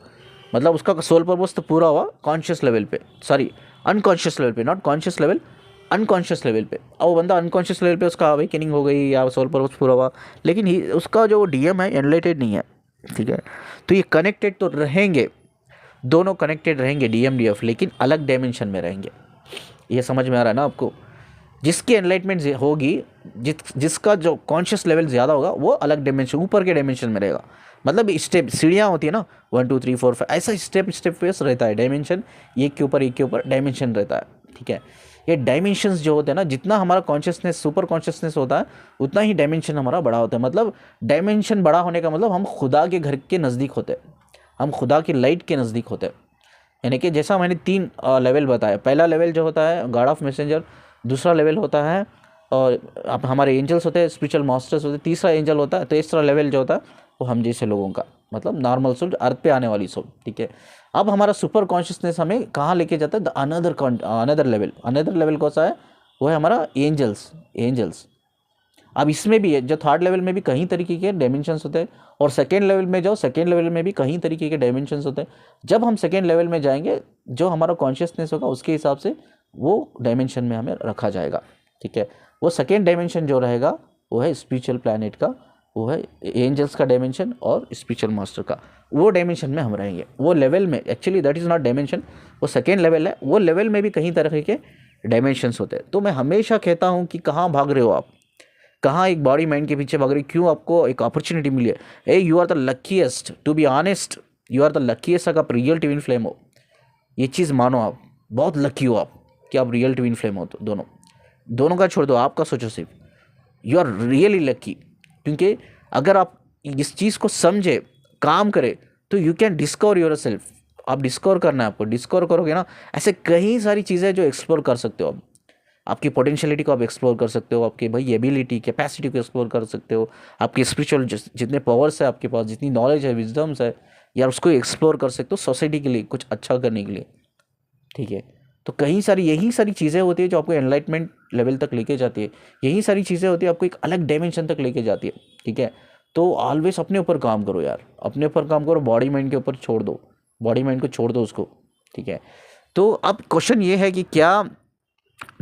मतलब उसका सोल पर्पस तो पूरा हुआ कॉन्शियस लेवल पे, सॉरी अनकॉन्शियस लेवल पे, not conscious level, unconscious level पे। अब वो बंदा अनकॉन्शियस लेवल पे उसका अवेकनिंग हो गई या सोल पर्पस पूरा हुआ, लेकिन उसका जो डीएम है एनलाइटेड नहीं है। ठीक है, तो ये कनेक्टेड तो रहेंगे, दोनों कनेक्टेड रहेंगे डीएम डीएफ, लेकिन अलग डायमेंशन में रहेंगे। ये समझ में आ रहा है ना आपको? जिसकी एनलाइटमेंट होगी, जिसका जो कॉन्शियस लेवल ज़्यादा होगा वो अलग डायमेंशन, ऊपर के डायमेंशन में रहेगा। मतलब स्टेप सीढ़ियाँ होती है ना, 1 2 3 4 5, ऐसा स्टेप स्टेप वेस रहता है डायमेंशन, एक के ऊपर डायमेंशन रहता है। ठीक है, ये डायमेंशंस जो होते हैं ना, जितना हमारा कॉन्शियसनेस सुपर कॉन्शियसनेस होता है उतना ही डायमेंशन हमारा बड़ा होता है। मतलब डायमेंशन बड़ा होने का मतलब हम खुदा के घर के नज़दीक होते हैं, हम खुदा की लाइट के नज़दीक होते हैं। यानी कि जैसा मैंने 3 लेवल बताया, पहला लेवल जो होता है गॉड ऑफ मैसेंजर, दूसरा लेवल होता है और अब हमारे एंजल्स होते हैं, स्पिरिचुअल मास्टर्स होते हैं, तीसरा एंजल होता है, तीसरा लेवल जो होता है वो हम जैसे लोगों का, मतलब नॉर्मल सोल, अर्थ पे आने वाली सोल। ठीक है, अब हमारा सुपर कॉन्शियसनेस हमें कहाँ लेके जाता है, अनदर लेवल, अनदर लेवल कौन सा है, वो है हमारा एंजल्स। अब इसमें भी है, जो थर्ड लेवल में भी कई तरीके के डायमेंशंस होते हैं, और सेकेंड लेवल में जाओ, सेकेंड लेवल में भी कई तरीके के डायमेंशंस होते हैं। जब हम सेकेंड लेवल में जाएंगे, जो हमारा कॉन्शियसनेस होगा उसके हिसाब से वो डायमेंशन में हमें रखा जाएगा। ठीक है, वो सेकेंड डायमेंशन जो रहेगा वो है स्पिरिचुअल प्लैनेट का, वो है एंजल्स का डायमेंशन और स्पिरिचुअल मास्टर का, वो डायमेंशन में हम रहेंगे। वो लेवल में actually that is not dimension, वो सेकेंड लेवल है, वो लेवल में भी कई तरह के डायमेंशंस होते हैं। तो मैं हमेशा कहता हूँ कि कहाँ भाग रहे हो आप, कहाँ एक बॉडी माइंड के पीछे भाग रही, क्यों आपको एक अपॉर्चुनिटी मिली है। ए you are the luckiest, to be honest you are the luckiest अगर आप रियल ट्विन फ्लेम हो। ये चीज़ मानो, आप बहुत लकी हो आप कि आप रियल ट्विन फ्लेम हो। तो दोनों का छोड़ दो, आपका सोचो सिर्फ, यू आर रियली लकी। क्योंकि अगर आप इस चीज़ को समझे, काम करे, तो you can discover your self. आप डिस्कवर करना है आपको, डिस्कवर करोगे ना, ऐसे कई सारी चीज़ें जो एक्सप्लोर कर सकते हो आप, आपकी पोटेंशियलिटी को आप एक्सप्लोर कर सकते हो, आपकी भाई एबिलिटी कैपेसिटी को एक्सप्लोर कर सकते हो, आपकी स्पिरिचुअल जितने पावर्स है आपके पास, जितनी नॉलेज है, विजडम्स है, यार उसको एक्सप्लोर कर सकते हो सोसाइटी के लिए कुछ अच्छा करने के लिए। ठीक है, तो कई सारी यही सारी चीज़ें होती है जो आपको एनलाइटमेंट लेवल तक लेके जाती है, यही सारी चीज़ें होती है आपको एक अलग डायमेंशन तक लेके जाती है। ठीक है, तो ऑलवेज अपने ऊपर काम करो यार, अपने ऊपर काम करो, बॉडी माइंड के ऊपर छोड़ दो, बॉडी माइंड को छोड़ दो उसको। ठीक है, तो अब क्वेश्चन ये है कि क्या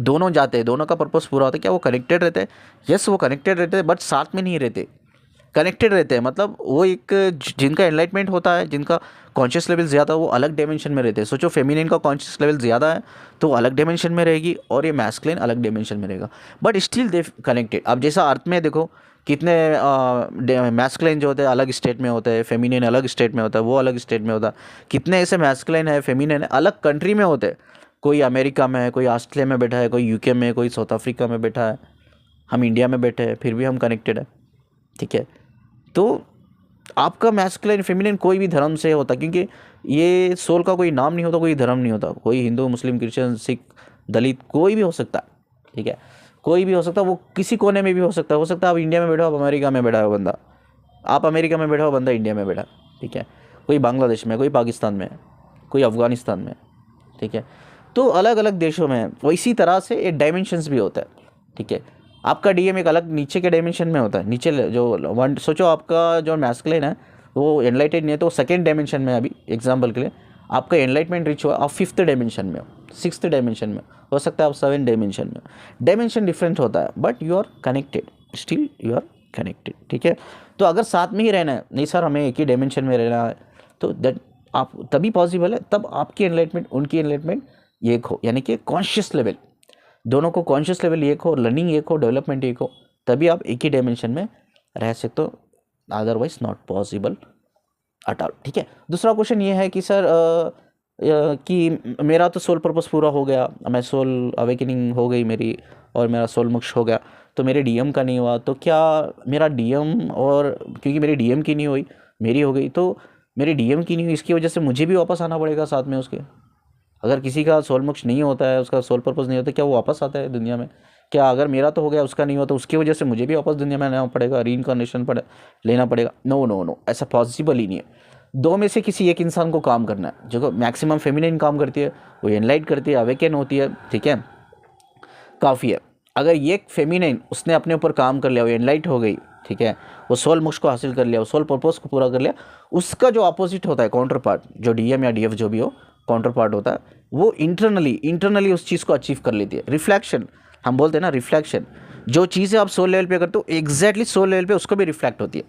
दोनों जाते हैं, दोनों का पर्पस पूरा होता है, क्या वो कनेक्टेड रहते हैं? यस, वो कनेक्टेड रहते हैं, बट साथ में नहीं रहते, कनेक्टेड रहते हैं। मतलब वो एक जिनका एनलाइटमेंट होता है, जिनका कॉन्शियस लेवल ज़्यादा, वो अलग डायमेंशन में रहते हैं। सोचो फेमिनिन का कॉन्शियस लेवल ज़्यादा है तो वो अलग डायमेंशन में रहेगी, और ये मैस्कुलिन अलग डायमेंशन में रहेगा, बट स्टिल दे कनेक्टेड। अब जैसा अर्थ में देखो कितने मैस्कुलिन जो होते हैं अलग स्टेट में होते हैं, फेमिनिन अलग स्टेट में होता है, वो अलग स्टेट में होता है। कितने ऐसे मैस्कुलिन है, फेमिनिन है, अलग कंट्री में होते हैं, कोई अमेरिका में है, कोई ऑस्ट्रेलिया में बैठा है, कोई यूके में, कोई साउथ अफ्रीका में बैठा है, हम इंडिया में बैठे हैं, फिर भी हम कनेक्टेड है। ठीक है, तो आपका मैस्कुलिन फेमिनिन कोई भी धर्म से होता, क्योंकि ये सोल का कोई नाम नहीं होता, कोई धर्म नहीं होता, कोई हिंदू, मुस्लिम, क्रिश्चियन, सिख, दलित, कोई भी हो सकता है। ठीक है, कोई भी हो सकता है, वो किसी कोने में भी हो सकता है। आप इंडिया में बैठा हो, आप अमेरिका में बैठा हो बंदा, आप अमेरिका में बैठा हो बंदा इंडिया में बैठा। ठीक है, कोई बांग्लादेश में, कोई पाकिस्तान में, कोई अफ़गानिस्तान में। ठीक है, तो अलग अलग देशों में वो इसी तरह से एक डायमेंशंस भी होता है, ठीक है। आपका डीएम एक अलग नीचे के डायमेंशन में होता है, नीचे जो वन, सोचो आपका जो मैस्कुलिन है वो एनलाइटेड नहीं है तो सेकेंड डायमेंशन में, अभी एग्जाम्पल के लिए आपका एनलाइटमेंट रिच हुआ, आप 5th डायमेंशन में हो, 6th डायमेंशन में हो सकता है, आप 7th डायमेंशन में हो। डायमेंशन डिफरेंट होता है but you are connected, still you are connected, ठीक है। तो अगर साथ में ही रहना है, नहीं सर हमें एक ही डायमेंशन में रहना है, तो दैट आप तभी पॉसिबल है, तब आपकी एनलाइटमेंट उनकी एनलाइटमेंट एक हो, यानी कि कॉन्शियस लेवल, दोनों को कॉन्शियस लेवल एक हो, लर्निंग एक हो, डेवलपमेंट एक हो, तभी आप एक ही डायमेंशन में रह सकते हो, otherwise not possible at all, ठीक है। दूसरा क्वेश्चन ये है कि सर कि मेरा तो सोल पर्पस पूरा हो गया, मैं सोल अवेकनिंग हो गई मेरी और मेरा सोल मोक्ष हो गया, तो मेरे डीएम का नहीं हुआ, तो क्या मेरा डीएम, और क्योंकि मेरी डीएम की नहीं हुई मेरी हो गई, तो मेरी डीएम की नहीं हुई इसकी वजह से मुझे भी वापस आना पड़ेगा साथ में उसके? अगर किसी का सोल मोक्ष नहीं होता है, उसका सोल पर्पस नहीं होता, क्या वो वापस आता है दुनिया में? क्या अगर मेरा तो हो गया उसका नहीं हुआ तो उसकी वजह से मुझे भी वापस दुनिया में आना पड़ेगा, रीइंकार्नेशन लेना पड़ेगा? नो नो नो, ऐसा पॉसिबल ही नहीं है। दो में से किसी एक इंसान को काम करना है, जो मैक्सिमम फेमिनिन काम करती है, वो एनलाइट करती है, अवेकन होती है, ठीक है, काफ़ी है। अगर ये फेमिनिन उसने अपने ऊपर काम कर लिया, वो एनलाइट हो गई, ठीक है, वो सोल मोक्ष को हासिल कर लिया, वो सोल पर्पस को पूरा कर लिया, उसका जो अपोजिट होता है काउंटर पार्ट, जो डीएम या डीएफ जो भी हो काउंटर पार्ट होता है, वो इंटरनली उस चीज़ को अचीव कर लेती है। रिफ्लेक्शन हम बोलते हैं ना, रिफ्लेक्शन, जो चीज़ें आप सोल लेवल पे करते हो एग्जैक्टली सोल लेवल पे उसको भी रिफ्लेक्ट होती है।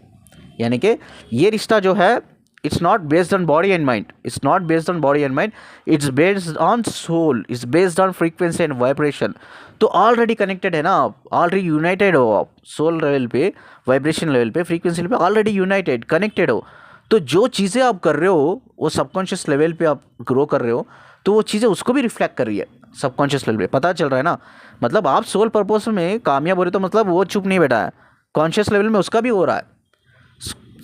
यानी कि ये रिश्ता जो है, it's not based on body and mind, it's not based on body and mind, it's based on soul, it's based on frequency and vibration. तो ऑलरेडी कनेक्टेड है ना आप, ऑलरेडी यूनाइटेड हो आप, सोल लेवल पे, वाइब्रेशन लेवल पे, frequency level पे already united connected हो। तो जो चीज़ें आप कर रहे हो वो सबकॉन्शियस लेवल पे आप ग्रो कर रहे हो, तो वो चीज़ें उसको भी रिफ्लेक्ट कर रही है सबकॉन्शियस लेवल पे, पता चल रहा है ना। मतलब आप सोल पर्पस में कामयाब हो रहे, तो मतलब वो चुप नहीं बैठा है, कॉन्शियस लेवल में उसका भी हो रहा है,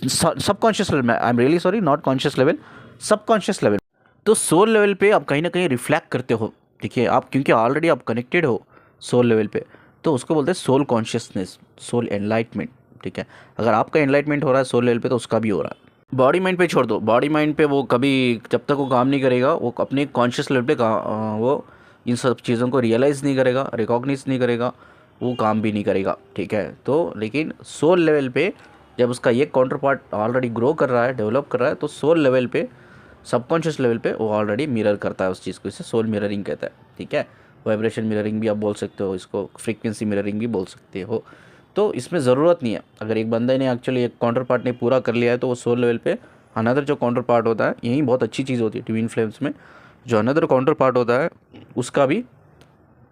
सबकॉन्शियस लेवल में, I am really sorry, not conscious level, subconscious level. तो सोल लेवल पे आप कहीं ना कहीं रिफ्लेक्ट करते हो, देखिए आप, क्योंकि ऑलरेडी आप कनेक्टेड हो सोल लेवल पे, तो उसको बोलते हैं सोल कॉन्शियसनेस, सोल एनलाइटमेंट, ठीक है। अगर आपका एनलाइटमेंट हो रहा है सोल लेवल पे, तो उसका भी हो रहा है। बॉडी माइंड पे छोड़ दो, बॉडी माइंड पे वो कभी, जब तक वो काम नहीं करेगा, वो अपने कॉन्शियस लेवल पे वो इन सब चीज़ों को रियलाइज़ नहीं करेगा, रिकॉग्नाइज नहीं करेगा, वो काम भी नहीं करेगा, ठीक है। तो लेकिन सोल लेवल पे जब उसका ये काउंटर पार्ट ऑलरेडी ग्रो कर रहा है, डेवलप कर रहा है, तो सोल लेवल पे, सबकॉन्शियस लेवल पे वो ऑलरेडी मिरर करता है उस चीज़ को, इसे सोल मिररिंग कहता है, ठीक है। वाइब्रेशन मिररिंग भी आप बोल सकते हो इसको, फ्रीक्वेंसी मिररिंग भी बोल सकते हो। तो इसमें ज़रूरत नहीं है, अगर एक बंदे ने एक्चुअली एक काउंटर पार्ट ने पूरा कर लिया है, तो वो सोल लेवल पे अनदर जो काउंटर पार्ट होता है, यही बहुत अच्छी चीज़ होती है ट्विन फ्लेम्स में, जो अनदर काउंटर पार्ट होता है उसका भी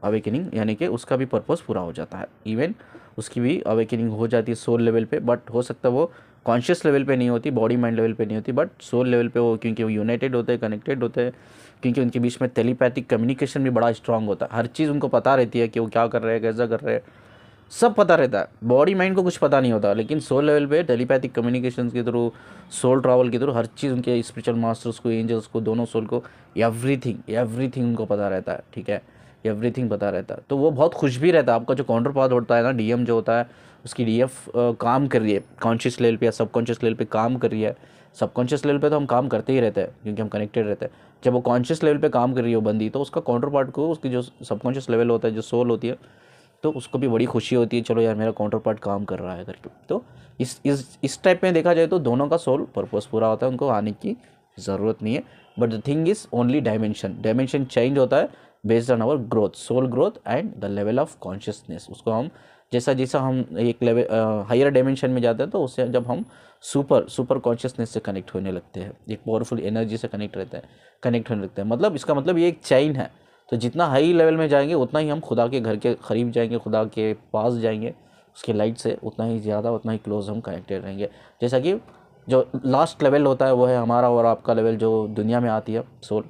अवेकनिंग, यानी कि उसका भी पर्पस पूरा हो जाता है, इवन उसकी भी अवेकनिंग हो जाती है सोल लेवल पे। बट हो सकता है वो कॉन्शियस लेवल पे नहीं होती, बॉडी माइंड लेवल पे नहीं होती, बट सोल लेवल पे वो, क्योंकि वो यूनाइटेड होते हैं, कनेक्टेड होते हैं, क्योंकि उनके बीच में टेलीपैथिक कम्युनिकेशन भी बड़ा स्ट्रांग होता है, हर चीज़ उनको पता रहती है कि वो क्या कर रहे हैं, कैसा कर रहे हैं, सब पता रहता है। बॉडी माइंड को कुछ पता नहीं होता, लेकिन सोल लेवल पे टेलीपैथिक कम्युनिकेशन के थ्रू, सोल ट्रैवल के थ्रू हर चीज़ उनके स्पिरिचुअल मास्टर्स को, एंजल्स को, दोनों सोल को, एवरीथिंग उनको पता रहता है, ठीक है, एवरीथिंग पता रहता है। तो वो बहुत खुश भी रहता है। आपका जो काउंटर पार्ट होता है ना, डीएम जो होता है, उसकी डीएफ काम कर रही है कॉन्शियस लेवल पे या सबकॉन्शियस लेवल पे काम कर रही है। सबकॉन्शियस लेवल पे तो हम काम करते ही रहते हैं, क्योंकि हम कनेक्टेड रहते हैं। जब वो कॉन्शियस लेवल पे काम कर रही है वो बंदी, तो उसका काउंटर पार्ट को, उसकी जो सबकॉन्शियस लेवल होता है, जो सोल होती है, तो उसको भी बड़ी खुशी होती है, चलो यार मेरा काउंटर पार्ट काम कर रहा है करके। तो इस टाइप में देखा जाए तो दोनों का सोल पर्पस पूरा होता है, उनको आने की ज़रूरत नहीं है। But the thing is only dimension change होता है based on our growth, soul growth and the level of consciousness. उसको हम जैसा हम एक लेवल हायर डायमेंशन में जाते हैं, तो उससे जब हम सुपर कॉन्शियसनेस से कनेक्ट होने लगते हैं, एक पावरफुल एनर्जी से कनेक्ट होने लगते हैं। मतलब इसका मतलब ये एक चेन है। तो जितना हाई लेवल में जाएंगे उतना ही हम खुदा के घर के करीब जाएंगे, खुदा के पास जाएंगे, उसके लाइट से उतना ही ज़्यादा, उतना ही क्लोज हम कनेक्टेड रहेंगे। जैसा कि जो लास्ट लेवल होता है वो है हमारा और आपका लेवल, जो दुनिया में आती है सोल,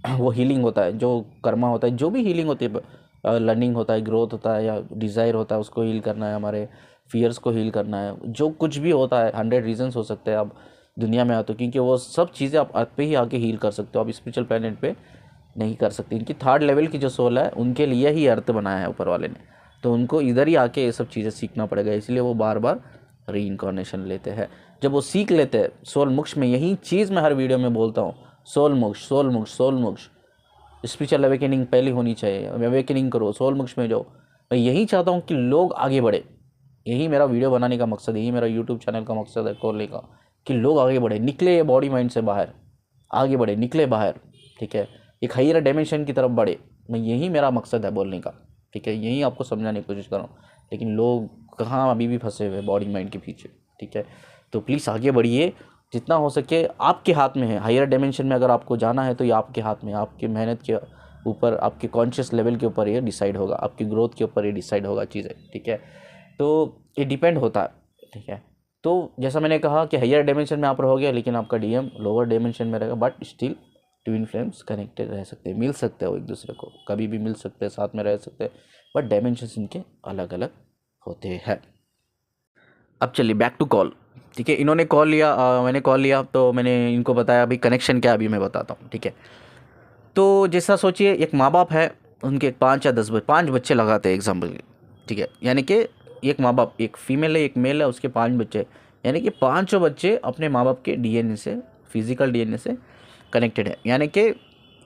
वो हीलिंग होता है, जो कर्मा होता है, जो भी हीलिंग होती है, लर्निंग होता है, ग्रोथ होता है, या डिज़ायर होता है, उसको हील करना है, हमारे फियर्स को हील करना है, जो कुछ भी होता है, 100 रीजंस हो सकते हैं आप दुनिया में आते हो, क्योंकि वो सब चीज़ें आप अर्थ पे ही आके हील कर सकते हो, आप स्पिरिचुअल प्लैनेट पे नहीं कर सकते। इनकी 3rd लेवल की जो सोल है, उनके लिए ही अर्थ बनाया है ऊपर वाले ने, तो उनको इधर ही आके ये सब चीज़ें सीखना पड़ेगा, इसलिए वो बार बार रीइंकार्नेशन लेते हैं। जब वो सीख लेते हैं सोल मोक्ष में, यही चीज़ मैं हर वीडियो में बोलता हूँ, सोल मोक्ष, सोल मोक्ष, सोल मोक्ष, स्पिरिचुअल अवेकनिंग पहले होनी चाहिए, अवेकनिंग करो, सोल मोक्ष में जाओ। मैं यही चाहता हूँ कि लोग आगे बढ़े, यही मेरा वीडियो बनाने का मकसद है, यही मेरा यूट्यूब चैनल का मकसद है खोलने का, कि लोग आगे बढ़े, निकले बॉडी माइंड से बाहर, आगे बढ़े, निकले बाहर, ठीक है, एक हायर डायमेंशन की तरफ बढ़े। मैं यही मेरा मकसद है बोलने का, ठीक है, यही आपको समझाने की कोशिश कर रहा हूँ। लेकिन लोग कहाँ अभी भी फंसे हुए बॉडी माइंड के पीछे, ठीक है। तो प्लीज़ आगे बढ़िए, जितना हो सके आपके हाथ में है। हायर डायमेंशन में अगर आपको जाना है तो ये आपके हाथ में, आपकी मेहनत के ऊपर, आपके कॉन्शियस लेवल के ऊपर ये डिसाइड होगा, आपकी ग्रोथ के ऊपर ये डिसाइड होगा चीज़ें, ठीक है। तो ये डिपेंड होता है, ठीक है। तो जैसा मैंने कहा कि हायर डायमेंशन में आप रहोगे, लेकिन आपका डीएम लोअर डायमेंशन में रहेगा, but still twin flames connected रह सकते हैं, मिल सकते हो एक दूसरे को, कभी भी मिल सकते हैं, साथ में रह सकते हैं, बट डायमेंशंस इनके अलग अलग होते हैं। अब चलिए बैक टू कॉल, ठीक है। इन्होंने कॉल लिया, मैंने कॉल लिया, तो मैंने इनको बताया अभी कनेक्शन क्या, अभी मैं बताता हूँ, ठीक है। तो जैसा सोचिए, एक माँ बाप है, उनके 5 या 10 5 बच्चे लगाते हैं एग्जाम्पल, ठीक है। यानी कि एक माँ बाप, एक फीमेल है एक मेल है, उसके 5 बच्चे, यानी कि 5 बच्चे अपने माँ बाप के डीएनए से, फिजिकल डीएनए से कनेक्टेड है। यानी कि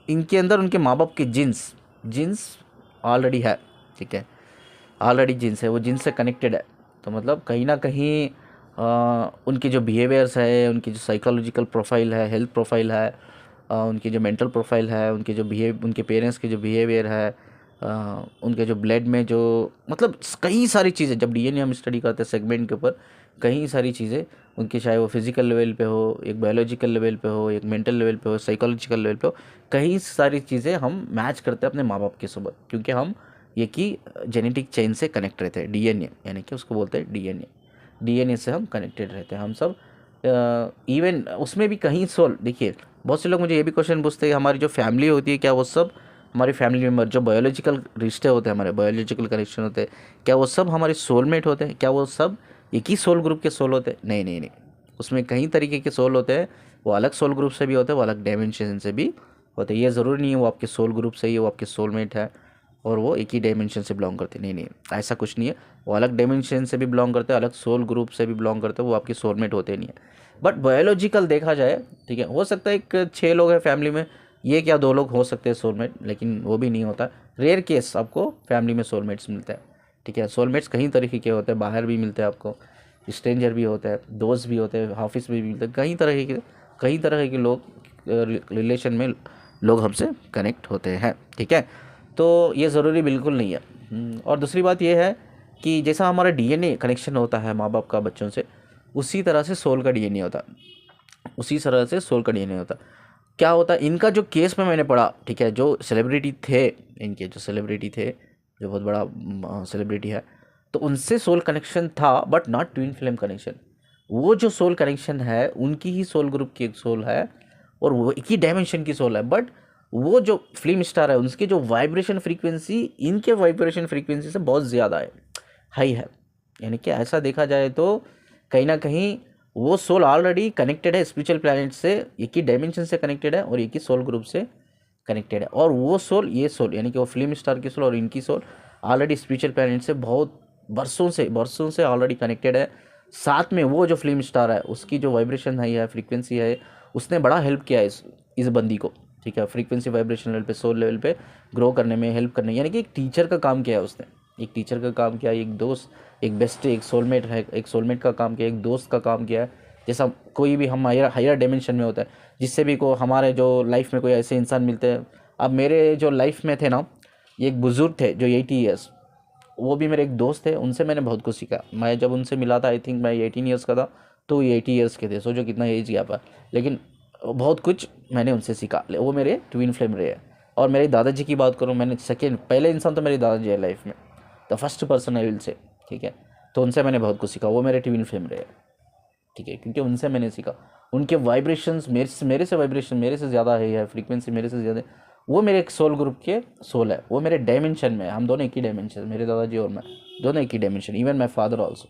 इनके अंदर उनके माँ बाप के जीन्स ऑलरेडी है, ठीक है, ऑलरेडी जीन्स है, वो जीन्स से कनेक्टेड है। तो मतलब कहीं ना कहीं उनके जो बिहेवियर्स है, उनकी जो साइकोलॉजिकल प्रोफाइल है, हेल्थ प्रोफाइल है, उनकी जो मेंटल प्रोफाइल है, उनके जो उनके पेरेंट्स के जो बिहेवियर है, उनके जो ब्लड में जो, मतलब कई सारी चीज़ें, जब डीएनए हम स्टडी करते हैं सेगमेंट के ऊपर, कई सारी चीज़ें उनकी, चाहे वो फिजिकल लेवल पे हो, एक बायोलॉजिकल लेवल पे हो, एक मेंटल लेवल पे हो, साइकोलॉजिकल लेवल पे हो, कई सारी चीज़ें हम मैच करते हैं अपने माँ बाप के साथ, क्योंकि हम ये कि जेनेटिक चेन से कनेक्ट रहते हैं, डीएनए, यानी कि उसको बोलते हैं डीएनए से हम कनेक्टेड रहते हैं हम सब। इवन उसमें भी कहीं सोल, देखिए बहुत से लोग मुझे ये भी क्वेश्चन पूछते हैं, हमारी जो फैमिली होती है, क्या वो सब हमारी फैमिली मेम्बर, जो बायोलॉजिकल रिश्ते होते हैं, हमारे बायोलॉजिकल कनेक्शन होते हैं, क्या वो सब हमारे सोलमेट होते हैं, क्या वो सब एक ही सोल ग्रुप के सोल होते हैं? नहीं नहीं नहीं, उसमें कई तरीके के सोल होते हैं, वो अलग सोल ग्रुप से भी होते हैं, वो अलग डायमेंशन से भी होते हैं। ये ज़रूरी नहीं है वो आपके सोल ग्रुप से ही है, वो आपके सोलमेट है और वो एक ही डायमेंशन से बिलोंग करते हैं, नहीं नहीं, ऐसा कुछ नहीं है। वो अलग डायमेंशन से भी बिलोंग करते हैं, अलग सोल ग्रुप से भी बिलोंग करते हैं, वो आपके सोलमेट होते नहीं है। बट बायोलॉजिकल देखा जाए, ठीक है, हो सकता है एक 6 लोग हैं फैमिली में, ये क्या 2 लोग हो सकते हैं सोलमेट, लेकिन वो भी नहीं होता, रेयर केस आपको फैमिली में सोलमेट्स मिलते हैं, ठीक है। सोलमेट्स कई तरीके के होते हैं, बाहर भी मिलते हैं आपको, स्ट्रेंजर भी होते हैं, दोस्त भी होते हैं, ऑफिस में भी मिलते हैं, कई तरह के लोग रिलेशन में लोग हमसे कनेक्ट होते हैं, ठीक है। तो ये ज़रूरी बिल्कुल नहीं है। और दूसरी बात ये है कि जैसा हमारा डीएनए कनेक्शन होता है माँ बाप का बच्चों से, उसी तरह से सोल का डीएनए होता है, उसी तरह से सोल का डीएनए होता है। क्या होता है इनका जो केस में मैंने पढ़ा, ठीक है, जो सेलिब्रिटी थे, इनके जो सेलिब्रिटी थे, जो बहुत बड़ा सेलिब्रिटी है, तो उनसे सोल कनेक्शन था, but not twin flame connection. वो जो सोल कनेक्शन है उनकी ही सोल ग्रुप की एक सोल है, और वो एक ही डायमेंशन की सोल है, बट वो जो फिल्म स्टार है उसके जो वाइब्रेशन फ्रीक्वेंसी इनके वाइब्रेशन फ्रीक्वेंसी से बहुत ज़्यादा है, हाई है। यानी कि ऐसा देखा जाए तो कहीं ना कहीं वो सोल ऑलरेडी कनेक्टेड है स्पिरिचुअल प्लैनेट से, एक ही डायमेंशन से कनेक्टेड है और एक ही सोल ग्रुप से कनेक्टेड है। और वो सोल, ये सोल यानी कि वो फिल्म स्टार की सोल और इनकी सोल ऑलरेडी स्पिरिचुअल प्लैनेट से बहुत बरसों से ऑलरेडी कनेक्टेड है। साथ में वो जो फिल्म स्टार है उसकी जो वाइब्रेशन है, फ्रीक्वेंसी है, उसने बड़ा हेल्प किया है इस बंदी को, ठीक है, फ्रीक्वेंसी वाइब्रेशन लेवल पे, सोल लेवल पे ग्रो करने में, हेल्प करने, यानी कि एक टीचर का काम किया है उसने, एक टीचर का काम किया, एक दोस्त, एक बेस्ट, एक सोलमेट है, एक सोलमेट का काम किया, एक दोस्त का काम किया है। जैसा कोई भी हम हायर डायमेंशन में होता है, जिससे भी को हमारे जो लाइफ में कोई ऐसे इंसान मिलते हैं। अब मेरे जो लाइफ में थे ना, एक बुज़ुर्ग थे जो 80 ईयर्स, वो भी मेरे एक दोस्त थे, उनसे मैंने बहुत कुछ सीखा। मैं जब उनसे मिला था, आई थिंक मैं 18 ईयर्स का था, तो ये 80 ईयर्स के थे, सोचो कितना एज गया था, लेकिन बहुत कुछ मैंने उनसे सीखा। वो मेरे ट्विन फ्लेम रहे हैं। और मेरे दादाजी की बात करूँ, मैंने पहले इंसान तो मेरे दादाजी है लाइफ में, the first person I will say, ठीक है। तो उनसे मैंने बहुत कुछ सीखा, वो मेरे ट्विन फ्लेम रहे हैं, ठीक है, क्योंकि उनसे मैंने सीखा। उनके वाइब्रेशंस मेरे से वाइब्रेशन मेरे से ज़्यादा है, फ्रीक्वेंसी मेरे से ज़्यादा, वो मेरे एक सोल ग्रुप के सोल है, वो मेरे डायमेंशन में, हम दोनों एक ही डायमेंशन, मेरे दादाजी और मैं दोनों एक ही dimension. Even my father also,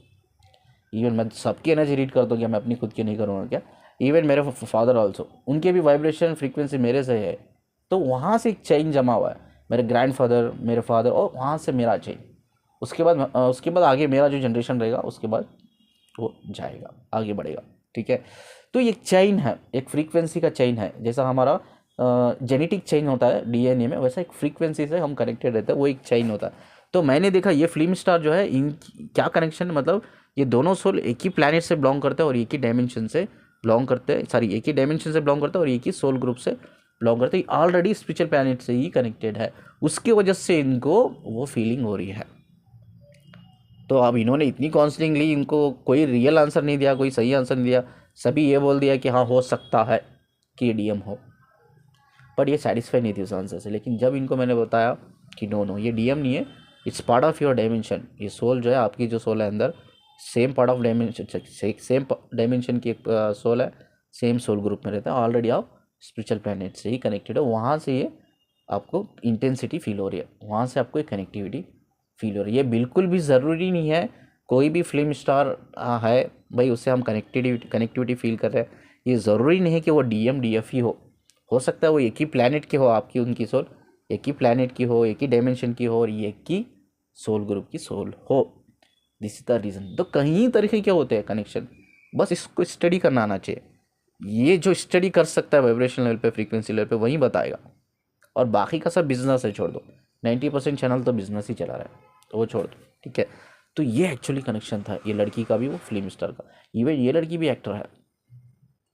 even मैं सबकी एनर्जी रीड करता हूँ, क्या मैं अपनी खुद की नहीं करूँगा क्या? इवन मेरे फादर ऑल्सो, उनके भी वाइब्रेशन फ्रीक्वेंसी मेरे से है। तो वहाँ से एक चेन जमा हुआ है, मेरे ग्रैंडफादर, मेरे फादर, और वहाँ से मेरा चेन। उसके बाद आगे मेरा जो जनरेशन रहेगा, उसके बाद वो जाएगा, आगे बढ़ेगा, ठीक है। तो ये चेन है, एक फ्रीक्वेंसी का चेन है। जैसा हमारा जेनेटिक चेंज होता है डीएनए में, वैसा एक फ्रीक्वेंसी से हम कनेक्टेड रहते हैं, वो एक चेंज होता है। तो मैंने देखा ये फिल्म स्टार जो है, इन क्या कनेक्शन, मतलब ये दोनों सोल एक ही प्लैनेट से बिलोंग करते हैं और एक ही डायमेंशन से बिलोंग करते हैं, सॉरी एक ही डायमेंशन से बिलोंग करते हैं और एक ही सोल ग्रुप से बिलोंग करते हैं, ऑलरेडी स्पिरिचुअल प्लैनेट से ही कनेक्टेड है, उसकी वजह से इनको वो फीलिंग हो रही है। तो अब इन्होंने इतनी काउंसलिंग ली, इनको कोई रियल आंसर नहीं दिया, कोई सही आंसर नहीं दिया, सभी ये बोल दिया कि हाँ हो सकता है कि डीएम हो, बट ये सेटिस्फाई नहीं थी उस आंसर से। लेकिन जब इनको मैंने बताया कि नो ये डीएम नहीं है, it's part of your dimension, ये सोल जो है आपकी जो सोल है अंदर, same part of dimension, same dimension की एक सोल है, सेम सोल ग्रुप में रहता है, ऑलरेडी आप स्पिरिचुअल प्लैनेट से ही कनेक्टेड हो, वहाँ से ये आपको इंटेंसिटी फील हो रही है, वहाँ से आपको एक कनेक्टिविटी फील हो रही है। ये बिल्कुल भी ज़रूरी नहीं है कोई भी फिल्म स्टार है भाई उससे हम कनेक्टिविटी फील कर रहे हैं, ये ज़रूरी नहीं है कि वो डीएम डीएफ ही हो सकता है वो एक ही प्लैनेट की हो, आपकी उनकी सोल एक ही प्लैनेट की हो, एक ही डायमेंशन की हो और एक ही सोल ग्रुप की सोल हो। This is the reason. तो कई तरीके के होते हैं कनेक्शन, बस इसको स्टडी करना आना चाहिए। ये जो स्टडी कर सकता है वाइब्रेशन लेवल पे, फ्रीक्वेंसी लेवल पे, वही बताएगा, और बाकी का सब बिजनेस है, छोड़ दो। 90% चैनल तो बिजनेस ही चला रहा है, तो वो छोड़ दो, ठीक है। तो ये एक्चुअली कनेक्शन था, ये लड़की का भी, वो फिल्म स्टार का। इवन ये लड़की भी एक्टर है,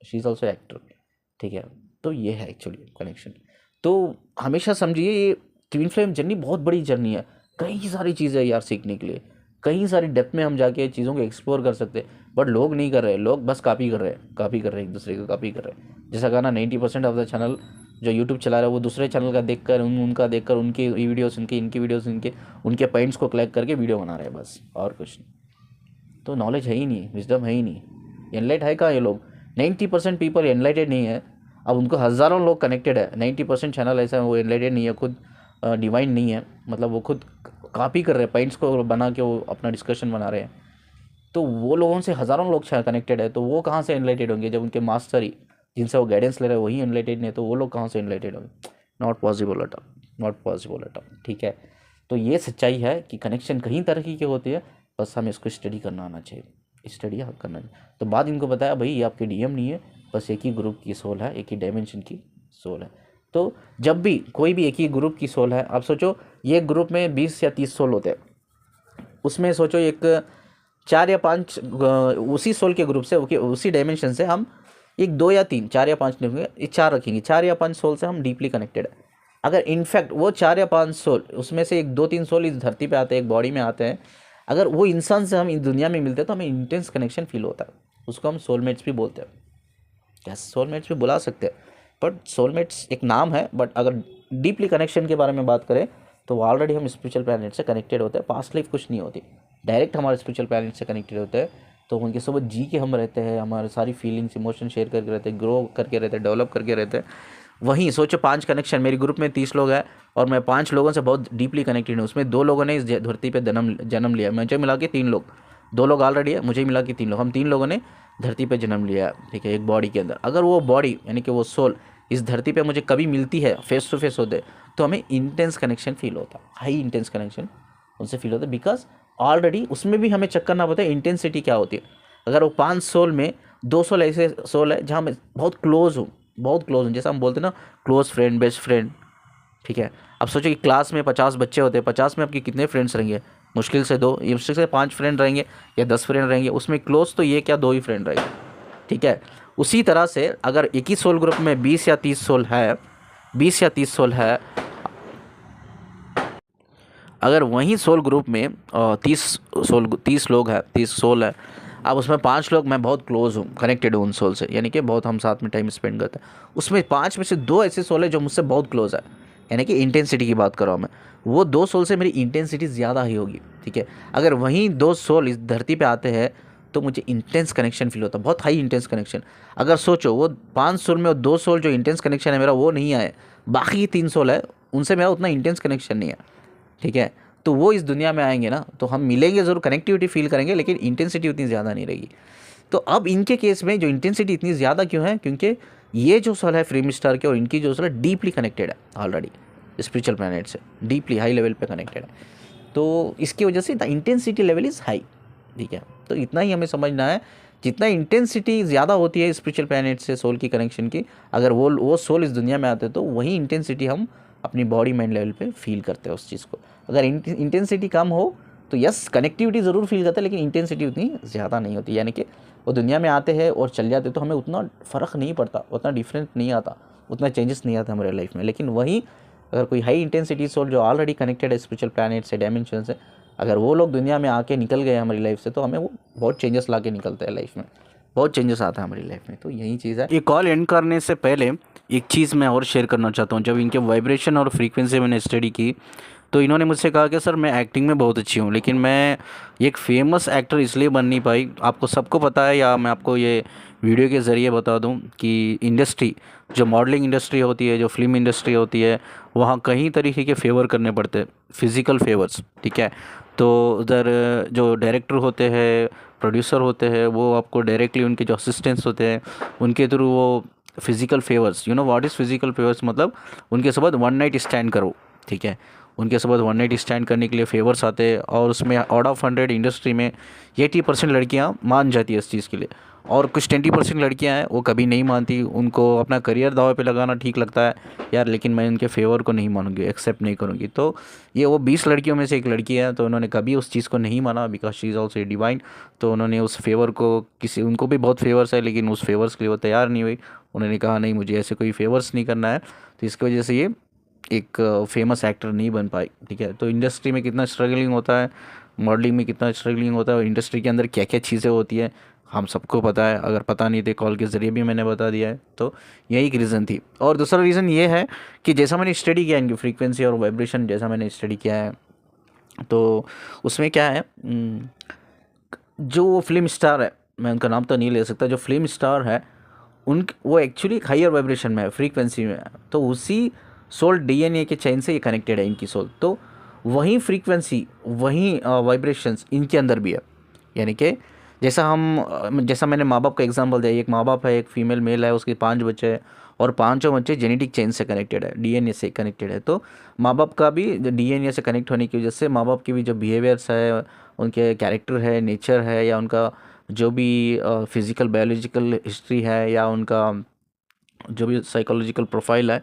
शी इज़ ऑल्सो एक्टर, ठीक है। तो ये है एक्चुअली कनेक्शन। तो हमेशा समझिए ये ट्विन फ्लेम जर्नी बहुत बड़ी जर्नी है, कई सारी चीज़ें यार सीखने के लिए, कई सारी डेप्थ में हम जाके चीज़ों को एक्सप्लोर कर सकते हैं, बट लोग नहीं कर रहे, लोग बस कॉपी कर रहे हैं, एक दूसरे को कॉपी कर रहे हैं। जैसा कहा ना, 90% ऑफ द चैनल जो यूट्यूब चला रहा है वो दूसरे चैनल का देखकर, उनका देखकर, उनकी वीडियोस, इनकी वीडियोस, उनके पॉइंट्स को कलेक्ट करके वीडियो बना रहे हैं, बस और कुछ नहीं। तो नॉलेज है ही नहीं, विजडम है ही नहीं, एनलाइट है कहाँ ये लोग? 90% पीपल एनलाइटेड नहीं है। अब उनको हज़ारों लोग कनेक्टेड है, 90% चैनल ऐसा है वो एनलाइटेड नहीं है, खुद डिवाइन नहीं है, मतलब वो खुद कॉपी कर रहे हैं, पॉइंट्स को बना के वो अपना डिस्कशन बना रहे हैं। तो वो लोगों से हज़ारों लोग कनेक्टेड है, तो वो कहाँ से एनलाइटेड होंगे जब उनके मास्टर ही जिनसे वो गाइडेंस ले रहे हैं वही एनलाइटेड नहीं है, तो वो लोग कहाँ से एनलाइटेड होंगे? Not possible at all, not possible at all, ठीक है। तो ये सच्चाई है कि कनेक्शन कहीं तरह की होती है, बस हमें इसको स्टडी करना आना चाहिए, स्टडी करना चाहिए। तो बाद इनको बताया भाई ये आपके डीएम नहीं है, बस एक ही ग्रुप की सोल है, एक ही डायमेंशन की सोल है। तो जब भी कोई भी एक ही ग्रुप की सोल है, आप सोचो ये ग्रुप में 20 या 30 सोल होते हैं, उसमें सोचो एक 4 या 5 उसी सोल के ग्रुप से, उसी डायमेंशन से हम एक 2 या 3, 4 या 5 नहीं होंगे, ये 4 रखेंगे, 4 या 5 सोल से हम डीपली कनेक्टेड है। अगर इनफैक्ट वो 4 या 5 सोल, उसमें से एक 2-3 सोल इस धरती पे आते हैं, एक बॉडी में आते हैं, अगर वो इंसान से हम इस दुनिया में मिलते हैं तो हमें इंटेंस कनेक्शन फील होता है, उसको हम सोलमेट्स भी बोलते हैं। यस, सोलमेट्स भी बुला सकते हैं, बट सोलमेट्स एक नाम है, बट अगर डीपली कनेक्शन के बारे में बात करें तो ऑलरेडी हम स्पिरिचुअल प्लैनेट से कनेक्टेड होते हैं, पास्ट लाइफ कुछ नहीं होती, डायरेक्ट हमारे स्पिरिचुअल प्लैनेट से कनेक्टेड होते हैं। तो उनके साथ जी के हम रहते हैं, हमारे सारी फीलिंग्स, इमोशन शेयर करके रहते हैं, ग्रो करके रहते हैं, डेवलप करके रहते हैं। वहीं सोचो 5 कनेक्शन, मेरे ग्रुप में 30 लोग हैं और मैं 5 लोगों से बहुत डीपली कनेक्टेड हूँ, उसमें 2 लोगों ने इस धरती पे जन्म लिया, मुझे मिला के 3 लोग, 2 लोग ऑलरेडी है, मुझे मिला के 3 लोग, हम 3 लोगों ने धरती पे जन्म लिया, ठीक है, एक बॉडी के अंदर। अगर वो बॉडी यानी कि वो सोल इस धरती पे मुझे कभी मिलती है, फेस टू फेस होते, तो हमें इंटेंस कनेक्शन फील होता, हाई इंटेंस कनेक्शन उनसे फील होता है, बिकॉज ऑलरेडी उसमें भी हमें चेक करना पड़ता है इंटेंसिटी क्या होती है। अगर वो 5 सोल में 2 सोल ऐसे सोल है जहाँ मैं बहुत क्लोज हूँ, जैसा हम बोलते हैं ना, क्लोज फ्रेंड, बेस्ट फ्रेंड, ठीक है। अब सोचो कि क्लास में 50 बच्चे होते हैं, 50 में आपके कितने फ्रेंड्स रहेंगे? मुश्किल से 2, मुश्किल से 5 फ्रेंड रहेंगे या 10 फ्रेंड रहेंगे, उसमें क्लोज तो ये क्या 2 ही फ्रेंड रहेंगे, ठीक है। उसी तरह से अगर एक ही सोल ग्रुप में 20 या 30 सोल है, 20 या 30 सोल है, अगर वहीं सोल ग्रुप में 30 लोग हैं, 30 सोल है, अब उसमें 5 लोग मैं बहुत क्लोज हूँ, कनेक्टेड हूँ उन सोल से, यानी कि बहुत हम साथ में टाइम स्पेंड करते हैं, उसमें 5 में से 2 ऐसे सोल है जो मुझसे बहुत क्लोज है, यानी कि इंटेंसिटी की बात कर रहा हूँ मैं, वो 2 सोल से मेरी इंटेंसिटी ज़्यादा ही होगी, ठीक है। अगर वहीं 2 सोल इस धरती पे आते हैं तो मुझे इंटेंस कनेक्शन फील होता है, बहुत हाई इंटेंस कनेक्शन। अगर सोचो वो 5 सोल में वो 2 सोल जो इंटेंस कनेक्शन है मेरा वो नहीं आए, बाकी 3 सोल है उनसे मेरा उतना इंटेंस कनेक्शन नहीं है, ठीक है। तो वो इस दुनिया में आएंगे ना, तो हम मिलेंगे ज़रूर, कनेक्टिविटी फील करेंगे, लेकिन इंटेंसिटी उतनी ज़्यादा नहीं रहेगी। तो अब इनके केस में जो इंटेंसिटी इतनी ज़्यादा क्यों है? क्योंकि ये जो सोल है फ्रेम स्टार के और इनकी जो सोल है डीपली कनेक्टेड है ऑलरेडी स्पिरिचुअल प्लैनेट से, डीपली हाई लेवल पे कनेक्टेड है। तो इसकी वजह से the intensity level is high, ठीक है। तो इतना ही हमें समझना है, जितना इंटेंसिटी ज़्यादा होती है स्पिरिचुअल प्लैनेट से सोल की कनेक्शन की, अगर वो सोल इस दुनिया में आते तो वही इंटेंसिटी हम अपनी बॉडी माइंड लेवल पे फील करते हैं उस चीज़ को। अगर इंटेंसिटी कम हो तो यस कनेक्टिविटी ज़रूर फील करते हैं, लेकिन इंटेंसिटी उतनी ज़्यादा नहीं होती। यानी कि वो दुनिया में आते हैं और चल जाते तो हमें उतना फ़र्क नहीं पड़ता, उतना डिफरेंट नहीं आता, उतना चेंजेस नहीं आता हमारे लाइफ में। लेकिन वही अगर कोई हाई इंटेंसिटी सोल जो ऑलरेडी कनेक्टेड है स्पिरिचुअल प्लैनेट से, डायमेंशन से, अगर वो लोग दुनिया में आके निकल गए हमारी लाइफ से, तो हमें वो बहुत चेंजेस ला के निकलते हैं लाइफ में, बहुत चेंजेस आता है हमारी लाइफ में। तो यही चीज़ है। ये कॉल एंड करने से पहले एक चीज़ मैं और शेयर करना चाहता हूँ। जब इनके वाइब्रेशन और फ्रीक्वेंसी मैंने स्टडी की तो इन्होंने मुझसे कहा कि सर मैं एक्टिंग में बहुत अच्छी हूँ, लेकिन मैं एक फेमस एक्टर इसलिए बन नहीं पाई। आपको सबको पता है, या मैं आपको ये वीडियो के ज़रिए बता दूं कि इंडस्ट्री, जो मॉडलिंग इंडस्ट्री होती है, जो फिल्म इंडस्ट्री होती है, वहाँ कई तरीके के फेवर करने पड़ते हैं, फिज़िकल फेवर्स, ठीक है। तो उधर जो डायरेक्टर होते हैं, प्रोड्यूसर होते हैं, वो आपको डायरेक्टली उनके जो असिस्टेंट्स होते हैं उनके थ्रू वो physical favours, you know what is physical favours, मतलब उनके साथ वन नाइट स्टैंड करो, ठीक है। उनके साथ वन नाइट स्टैंड करने के लिए फेवर्स आते हैं, और उसमें आउट ऑफ 100 इंडस्ट्री में 80% लड़कियां मान जाती है इस चीज़ के लिए, और कुछ 20% लड़कियां हैं वो कभी नहीं मानती, उनको अपना करियर दाव पे लगाना ठीक लगता है यार, लेकिन मैं इनके फेवर को नहीं मानूंगी, एक्सेप्ट नहीं करूंगी। तो ये वो 20 लड़कियों में से एक लड़की है, तो उन्होंने कभी उस चीज़ को नहीं माना, because she is also divine. तो उन्होंने उस फेवर को, किसी उनको भी बहुत फेवर्स है लेकिन उस फेवर्स के लिए वो तैयार नहीं हुई। उन्होंने कहा नहीं, मुझे ऐसे कोई फेवर्स नहीं करना है। तो इसकी वजह से ये एक फेमस एक्टर नहीं बन पाई, ठीक है। तो इंडस्ट्री में कितना स्ट्रगलिंग होता है, मॉडलिंग में कितना स्ट्रगलिंग होता है, और इंडस्ट्री के अंदर क्या क्या चीज़ें होती है हम सबको पता है। अगर पता नहीं थे कॉल के ज़रिए भी मैंने बता दिया है। तो यही एक रीज़न थी। और दूसरा रीज़न ये है कि जैसा मैंने स्टडी किया इनकी फ्रीक्वेंसी और वाइब्रेशन, जैसा मैंने स्टडी किया है, तो उसमें क्या है, जो फिल्म स्टार है, मैं उनका नाम तो नहीं ले सकता, जो फिल्म स्टार है उन वो एक्चुअली एक हायर वाइब्रेशन में है, फ्रीक्वेंसी में है। तो उसी सोल डीएनए के चेन से ये कनेक्टेड है इनकी सोल। तो वही फ्रीक्वेंसी, वही वाइब्रेशंस इनके अंदर भी है। यानी कि जैसा मैंने माँ बाप का एग्जांपल दिया, एक माँ बाप है, एक फीमेल मेल है, उसके 5 बच्चे हैं, और पांचों बच्चे जेनेटिक चेन से कनेक्टेड है, डीएनए से कनेक्टेड है। तो माँ बाप का भी डीएनए से कनेक्ट होने की वजह से माँ बाप की भी जो बिहेवियर्स है, उनके कैरेक्टर है, नेचर है, या उनका जो भी फिज़िकल बायोलॉजिकल हिस्ट्री है, या उनका जो भी साइकोलॉजिकल प्रोफाइल है,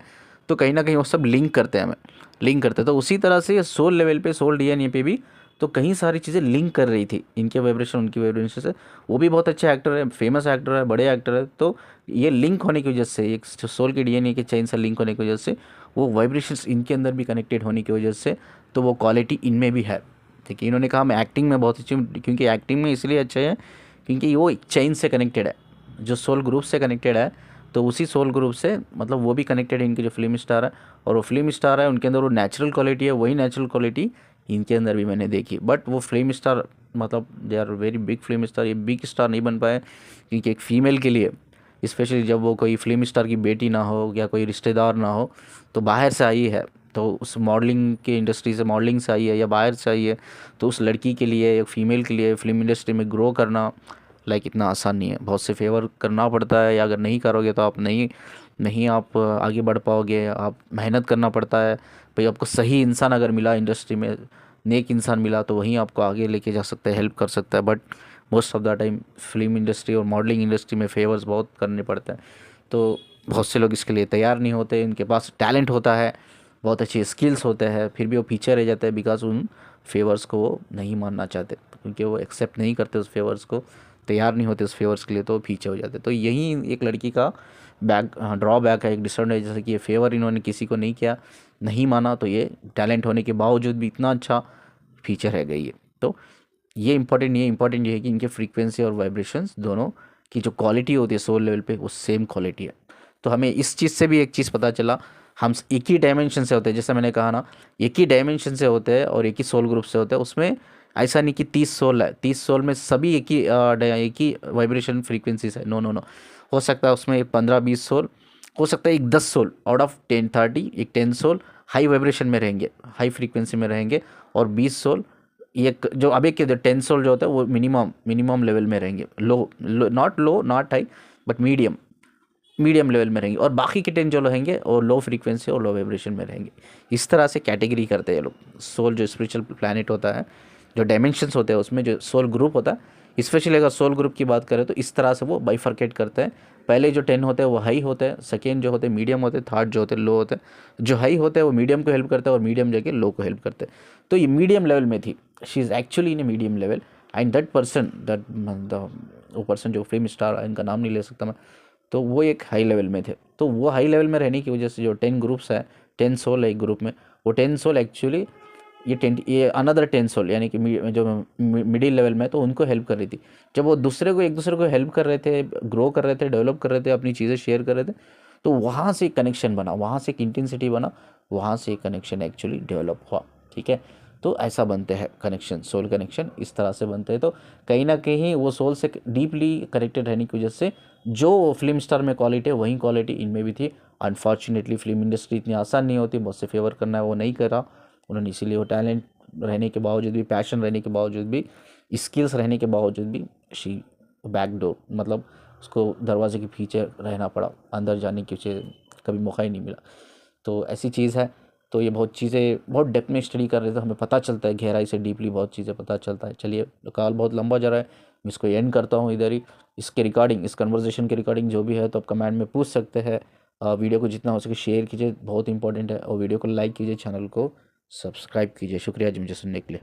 तो कहीं ना कहीं वो सब लिंक करते हैं, हमें लिंक करते हैं। तो उसी तरह से सोल लेवल पे, सोल डीएनए पे भी तो कई सारी चीज़ें लिंक कर रही थी, इनके वाइब्रेशन उनकी वाइब्रेशन से। वो भी बहुत अच्छे एक्टर है, फेमस एक्टर है, बड़े एक्टर है। तो ये लिंक होने की वजह से, एक सोल के डीएनए के चेन से लिंक होने की वजह से, वो वाइब्रेशंस इनके अंदर भी कनेक्टेड होने की वजह से, तो वो क्वालिटी इनमें भी है। ठीक है, इन्होंने कहा मैं एक्टिंग में बहुत अच्छी हूँ, क्योंकि एक्टिंग में इसलिए अच्छे हैं क्योंकि वो एक चेन से कनेक्टेड है, जो सोल ग्रुप से कनेक्टेड है। तो उसी सोल ग्रुप से, मतलब वो भी कनेक्टेड है इनके जो फिल्म स्टार है, और वो फिल्म स्टार है उनके अंदर वो नेचुरल क्वालिटी है, वही नेचुरल क्वालिटी इनके अंदर भी मैंने देखी। बट वो फिल्म स्टार, मतलब they are very big film star, ये बिग स्टार नहीं बन पाए, क्योंकि एक फ़ीमेल के लिए, स्पेशली जब वो कोई फिल्म स्टार की बेटी ना हो या कोई रिश्तेदार ना हो, तो बाहर से आई है, तो उस मॉडलिंग के इंडस्ट्री से, मॉडलिंग से आई है या बाहर से आई है, तो उस लड़की के लिए, एक फ़ीमेल के लिए फिल्म इंडस्ट्री में ग्रो करना लाइक इतना आसान नहीं है। बहुत से फेवर करना पड़ता है, या अगर नहीं करोगे तो आप नहीं नहीं आप आगे बढ़ पाओगे। आप मेहनत करना पड़ता है भाई। आपको सही इंसान अगर मिला इंडस्ट्री में, नेक इंसान मिला, तो वहीं आपको आगे लेके जा सकता है, हेल्प कर सकता है। But most of the time film industry और मॉडलिंग इंडस्ट्री में फेवर्स बहुत करने पड़ते हैं। तो बहुत से लोग इसके लिए तैयार नहीं होते। इनके पास टैलेंट होता है, बहुत अच्छे स्किल्स होते हैं, फिर भी वो पीछे रह जाते हैं, बिकॉज उन फेवर्स को वो नहीं मानना चाहते, क्योंकि वो एक्सेप्ट नहीं करते उस फेवर्स को, तैयार नहीं होते उस फेवर्स के लिए, तो पीछे हो जाते। तो यही एक लड़की का ड्रॉबैक है, एक डिसएडवांटेज, जैसे कि ये फेवर इन्होंने किसी को नहीं किया, नहीं माना, तो ये टैलेंट होने के बावजूद भी इतना अच्छा फीचर रह गई है। तो ये इंपॉर्टेंट ये है कि इनके फ्रीक्वेंसी और वाइब्रेशंस दोनों की जो क्वालिटी होती है सोल लेवल पे, वो सेम क्वालिटी है। तो हमें इस चीज़ से भी एक चीज़ पता चला, हम एक ही डायमेंशन से होते हैं, जैसे मैंने कहा ना, एक ही डायमेंशन से होते हैं और एक ही सोल ग्रुप से होते हैं। उसमें ऐसा नहीं कि 30 सोल है, 30 सोल में सभी एक ही वाइब्रेशन फ्रीक्वेंसी है। नो नो नो, हो सकता है उसमें 15-20 सोल, हो सकता है एक 10 सोल आउट ऑफ 10-30, एक 10 सोल हाई वाइब्रेशन में रहेंगे, हाई फ्रीक्वेंसी में रहेंगे, और 20 सोल, एक जो अब एक 10 सोल जो होता है वो मिनिमम लेवल में रहेंगे, not low not high, but medium level में रहेंगे, और बाकी के 10 जो रहेंगे और लो फ्रीक्वेंसी और लो वाइब्रेशन में रहेंगे। इस तरह से कैटेगरी करते हैं ये लोग। सोल जो स्पिरिचुअल प्लैनेट होता है, जो डायमेंशंस होते हैं, उसमें जो सोल ग्रुप होता है, स्पेशली अगर सोल ग्रुप की बात करें तो इस तरह से वो बाइफर्केट करते हैं। पहले जो 10 होते हैं वो हाई होते हैं, सेकेंड जो होते हैं मीडियम होते हैं, थर्ड जो होते हैं लो होते हैं। जो हाई होते हैं वो मीडियम को हेल्प करते हैं और मीडियम जाके लो को हेल्प करते हैं। तो ये मीडियम लेवल में थी, she is actually in a medium level and that person that वो पर्सन जो फिल्म स्टार, इनका नाम नहीं ले सकता मैं, तो वो एक हाई लेवल में थे। तो वो हाई लेवल में रहने की वजह से जो 10 ग्रुप्स है, 10 सोल है एक ग्रुप में, वो 10 सोल एक्चुअली ये अनदर 10 सोल यानी कि जो मिडिल लेवल में, तो उनको हेल्प कर रही थी। जब वो एक दूसरे को हेल्प कर रहे थे, ग्रो कर रहे थे, डेवलप कर रहे थे, अपनी चीज़ें शेयर कर रहे थे, तो वहाँ से एक कनेक्शन बना, वहाँ से एक इंटेंसिटी बना, वहाँ से एक कनेक्शन एक्चुअली डेवलप हुआ। ठीक है, तो ऐसा बनते हैं कनेक्शन, सोल कनेक्शन इस तरह से बनते हैं। तो कहीं ना कहीं वो सोल से डीपली कनेक्टेड रहने की वजह से जो फिल्म स्टार में क्वालिटी है वही क्वालिटी इनमें भी थी। अनफॉर्चुनेटली फिल्म इंडस्ट्री इतनी आसान नहीं होती, बहुत से फेवर करना है वो नहीं करा उन्होंने, इसीलिए वो टैलेंट रहने के बावजूद भी, पैशन रहने के बावजूद भी, स्किल्स रहने के बावजूद भी शी बैकडोर, मतलब उसको दरवाजे के पीछे रहना पड़ा, अंदर जाने के पीछे कभी मौका ही नहीं मिला। तो ऐसी चीज़ है। तो ये बहुत चीज़ें बहुत डेप्थ में स्टडी कर रहे थे, हमें पता चलता है गहराई से, डीपली बहुत चीज़ें पता चलता है। चलिए कॉल बहुत लंबा जा रहा है, मैं इसको एंड करता हूँ इधर ही। इसके रिकॉर्डिंग, इस कन्वर्सेशन के रिकॉर्डिंग जो भी है तो आप कमेंट में पूछ सकते हैं। वीडियो को जितना हो सके शेयर कीजिए, बहुत इंपॉर्टेंट है, और वीडियो को लाइक कीजिए, चैनल को सब्सक्राइब कीजिए। शुक्रिया जी मुझे सुनने के लिए।